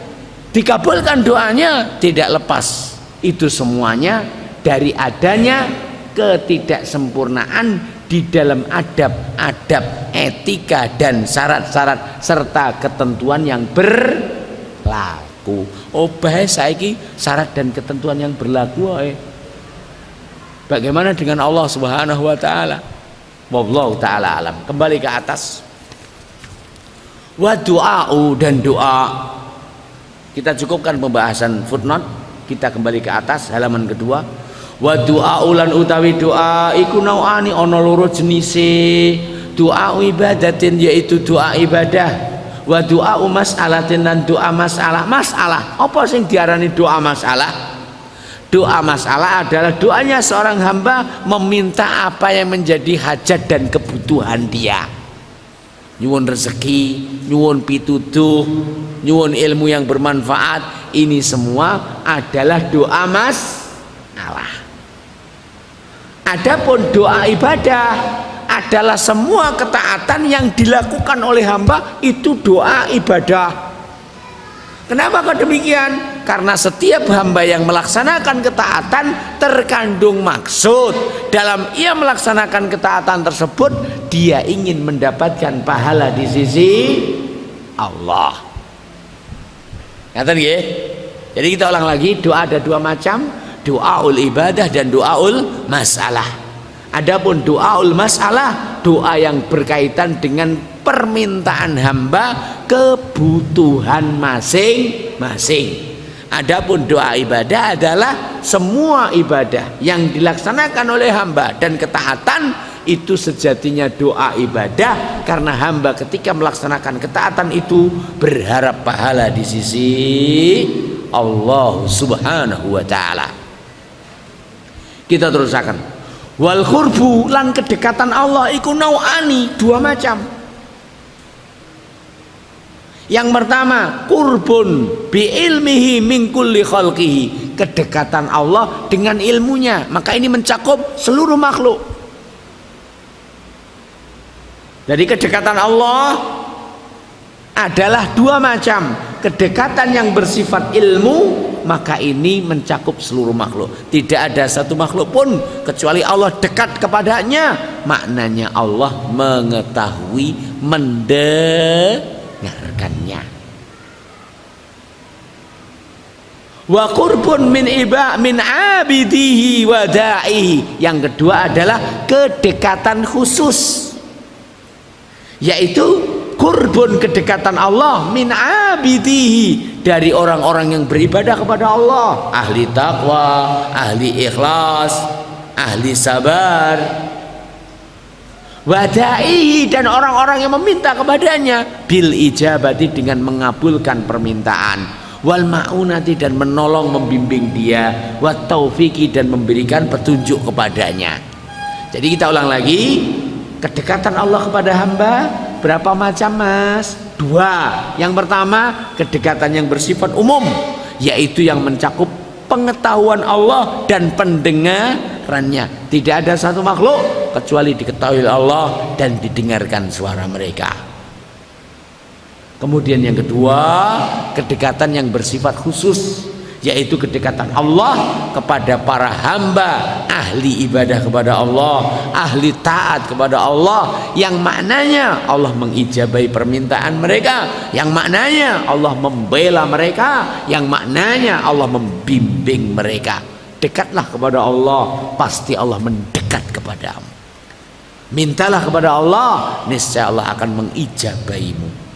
dikabulkan doanya, tidak lepas itu semuanya dari adanya ketidaksempurnaan di dalam adab-adab, etika dan syarat-syarat serta ketentuan yang berlaku. Oh bahaya saiki syarat dan ketentuan yang berlaku. Bagaimana dengan Allah Subhanahu wa taala? Wallahu taala alam. Kembali ke atas. Wa du'a'u, dan doa. Kita cukupkan pembahasan footnote. Kita kembali ke atas halaman kedua. Wa du'a'u lan utawi doa iku nau'ani ana loro jenise. Doa ibadatin yaitu doa ibadah. Wa du'a mas'alatin, dan doa masalah. Masalah apa sing diarani doa masalah? Doa masalah adalah doanya seorang hamba meminta apa yang menjadi hajat dan kebutuhan dia. Nyuwun rezeki, nyuwun pituduh, nyuwun ilmu yang bermanfaat, ini semua adalah doa masalah. Adapun doa ibadah adalah semua ketaatan yang dilakukan oleh hamba, itu doa ibadah. Kenapa kok demikian? Karena setiap hamba yang melaksanakan ketaatan terkandung maksud. Dalam ia melaksanakan ketaatan tersebut, dia ingin mendapatkan pahala di sisi Allah. Ngerti nggih? Jadi kita ulang lagi, doa ada dua macam, doaul ibadah dan doaul masalah. Adapun doaul masalah, doa yang berkaitan dengan permintaan hamba, kebutuhan masing-masing. Adapun doa ibadah adalah semua ibadah yang dilaksanakan oleh hamba dan ketaatan itu sejatinya doa ibadah, karena hamba ketika melaksanakan ketaatan itu berharap pahala di sisi Allah Subhanahu wa taala. Kita terusakan. Wal qurbu, lan kedekatan Allah iku nau'ani, dua macam. Yang pertama, qurbun bi ilmihi min kulli khalqihi, kedekatan Allah dengan ilmunya, maka ini mencakup seluruh makhluk. Jadi kedekatan Allah adalah dua macam. Kedekatan yang bersifat ilmu, maka ini mencakup seluruh makhluk. Tidak ada satu makhluk pun kecuali Allah dekat kepadanya. Maknanya Allah mengetahui, mendengarkannya. Wa qurbun min abidihi wa da'ihi. Yang kedua adalah kedekatan khusus, yaitu qurbun, kedekatan Allah, min abidihi, dari orang-orang yang beribadah kepada Allah, ahli taqwa, ahli ikhlas, ahli sabar, wadaihi, dan orang-orang yang meminta kepadanya, bil ijabati, dengan mengabulkan permintaan, wal ma'unati, dan menolong membimbing dia, wat taufiki, dan memberikan petunjuk kepadanya. Jadi kita ulang lagi, kedekatan Allah kepada hamba berapa macam, Mas? Dua. Yang pertama, kedekatan yang bersifat umum, yaitu yang mencakup pengetahuan Allah dan pendengarannya. Tidak ada satu makhluk kecuali diketahui Allah dan didengarkan suara mereka. Kemudian yang kedua, kedekatan yang bersifat khusus, yaitu kedekatan Allah kepada para hamba, ahli ibadah kepada Allah, ahli taat kepada Allah, yang maknanya Allah mengijabahi permintaan mereka, yang maknanya Allah membela mereka, yang maknanya Allah membimbing mereka. Dekatlah kepada Allah, pasti Allah mendekat kepadamu. Mintalah kepada Allah, niscaya Allah akan mengijabahimu.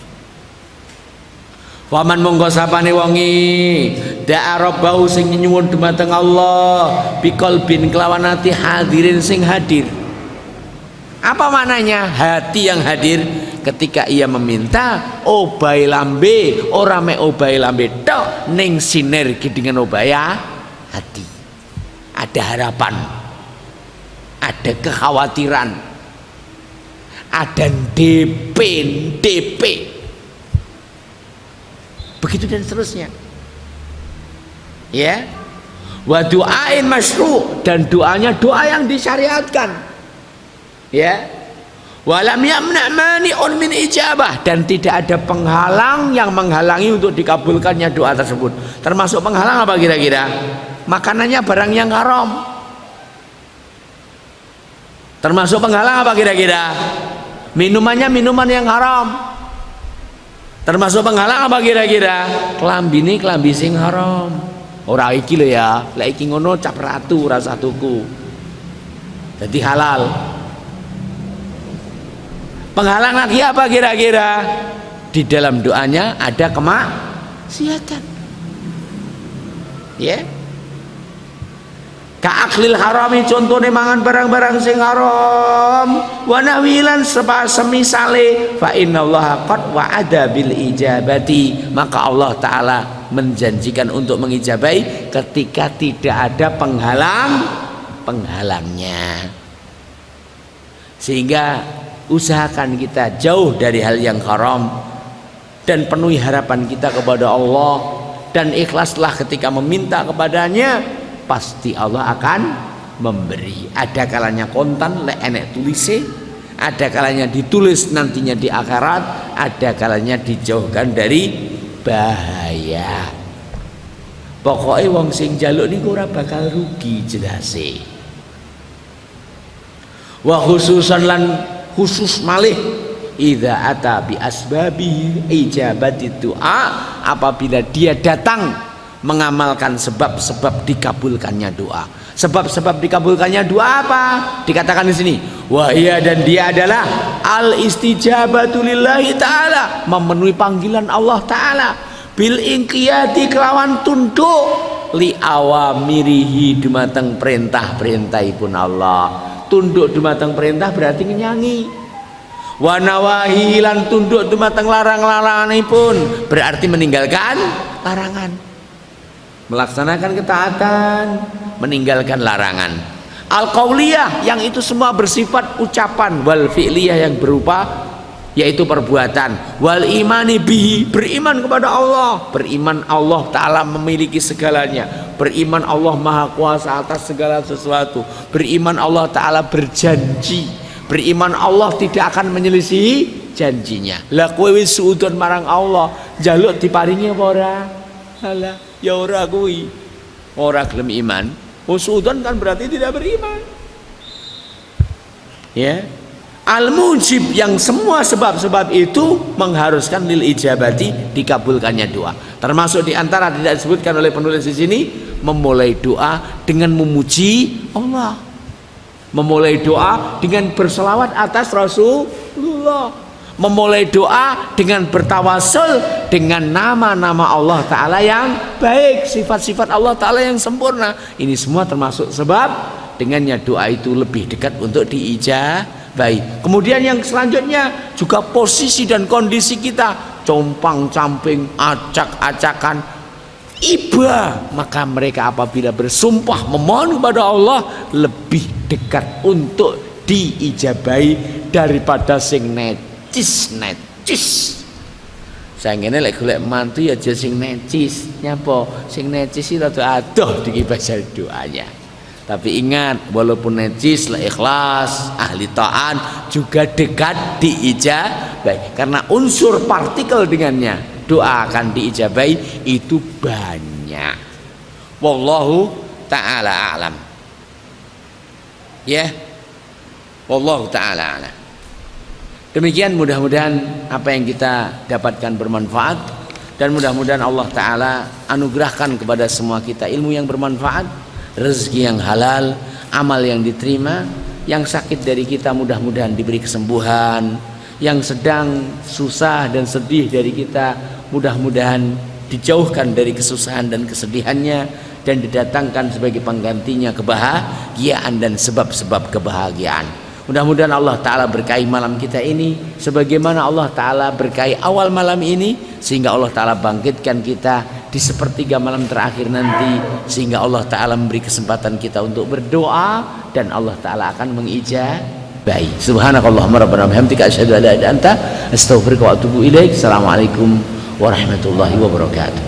Waman monggo sapane wongi da'a rabbahu, sing nyuwun dumateng Allah, biqalbin, kelawan hati, hadirin, sing hadir. Apa maknanya hati yang hadir? Ketika ia meminta, obai lambe, ora mek obai lambe tok, ning sinergi dengan obaya hati. Ada harapan, ada kekhawatiran, ada DP, begitu dan seterusnya, ya. Wa du'ain masyru', dan doanya doa yang disyariatkan, ya. Walam yamna' mani'un min ijabah, dan tidak ada penghalang yang menghalangi untuk dikabulkannya doa tersebut. Termasuk penghalang apa kira-kira? Makanannya barang yang haram. Termasuk penghalang apa kira-kira? Minumannya minuman yang haram. Termasuk penghalang apa kira-kira? Klambine klambi sing haram. Ora iki lho ya, lek iki ngono cap ratu rasa tuku. Jadi halal. Penghalang lagi apa kira-kira? Di dalam doanya ada kemaksiatan. Ya. Ka'aklil harami, contohnya mangan barang-barang sing haram, wa nahwilan semisale fa innallaha qad wa'ada bil ijabati, maka Allah taala menjanjikan untuk mengijabai ketika tidak ada penghalangnya. Sehingga usahakan kita jauh dari hal yang haram dan penuhi harapan kita kepada Allah, dan ikhlaslah ketika meminta kepadanya, pasti Allah akan memberi. Ada kalanya kontan lek enek tulise, ada kalanya ditulis nantinya di akhirat, ada kalanya dijauhkan dari bahaya. Pokoknya wong sing njaluk niku ora bakal rugi jelase. Wa khususan lan khusus malih idza ata bi asbabi ijabati doa, apabila dia datang mengamalkan sebab-sebab dikabulkannya doa. Sebab-sebab dikabulkannya doa apa? Dikatakan di sini, wa iya, dan dia adalah al istijabatu lillahi taala, memenuhi panggilan Allah taala, bil inqiyadi kelawan tunduk li awamirihi dumateng perintah-perintahipun Allah. Tunduk dumateng perintah berarti ngenyangi. Wa nawahi lan tunduk dumateng larang-laranganipun berarti meninggalkan larangan, melaksanakan ketaatan, meninggalkan larangan. Al-qauliyah yang itu semua bersifat ucapan, wal fi'liyah yang berupa yaitu perbuatan, wal imani bihi beriman kepada Allah, beriman Allah taala memiliki segalanya, beriman Allah maha kuasa atas segala sesuatu, beriman Allah taala berjanji, beriman Allah tidak akan menyelisihi janjinya. Lah kowe wis suudon marang Allah, njaluk diparingi apa ora? Halah, ya ora kuwi. Ora gelem iman. Suudon kan berarti tidak beriman. Ya. Al-mujib yang semua sebab-sebab itu mengharuskan lil ijabati dikabulkannya doa. Termasuk di antara tidak disebutkan oleh penulis di sini, memulai doa dengan memuji Allah. Memulai doa dengan berselawat atas Rasulullah, memulai doa dengan bertawasul dengan nama-nama Allah Ta'ala yang baik, sifat-sifat Allah Ta'ala yang sempurna. Ini semua termasuk sebab dengannya doa itu lebih dekat untuk diijabahi. Kemudian yang selanjutnya juga posisi dan kondisi kita compang-camping, acak-acakan, iba, maka mereka apabila bersumpah memohon kepada Allah lebih dekat untuk diijabahi daripada sing necis. Sangene lek golek mantu ya aja sing necis. Nyapa? Sing necis iki rada adoh iki bahasa doanya. Tapi ingat, walaupun necis la ikhlas, ahli taat juga dekat diijabahi, karena unsur partikel dengannya doa akan diijabahi itu banyak. Wallahu ta'ala a'lam. Ya. Wallahu ta'ala a'lam. Demikian, mudah-mudahan apa yang kita dapatkan bermanfaat, dan mudah-mudahan Allah Ta'ala anugerahkan kepada semua kita ilmu yang bermanfaat, rezeki yang halal, amal yang diterima. Yang sakit dari kita mudah-mudahan diberi kesembuhan, yang sedang susah dan sedih dari kita mudah-mudahan dijauhkan dari kesusahan dan kesedihannya, dan didatangkan sebagai penggantinya kebahagiaan dan sebab-sebab kebahagiaan. Mudah-mudahan Allah Ta'ala berkahi malam kita ini sebagaimana Allah Ta'ala berkahi awal malam ini, sehingga Allah Ta'ala bangkitkan kita di sepertiga malam terakhir nanti, sehingga Allah Ta'ala memberi kesempatan kita untuk berdoa, dan Allah Ta'ala akan mengijabahi. Subhanakallahumma rabbana bihamdika asyhadu an la ilaha illa anta astaghfiruka wa atubu ilaik. Assalamualaikum warahmatullahi wabarakatuh.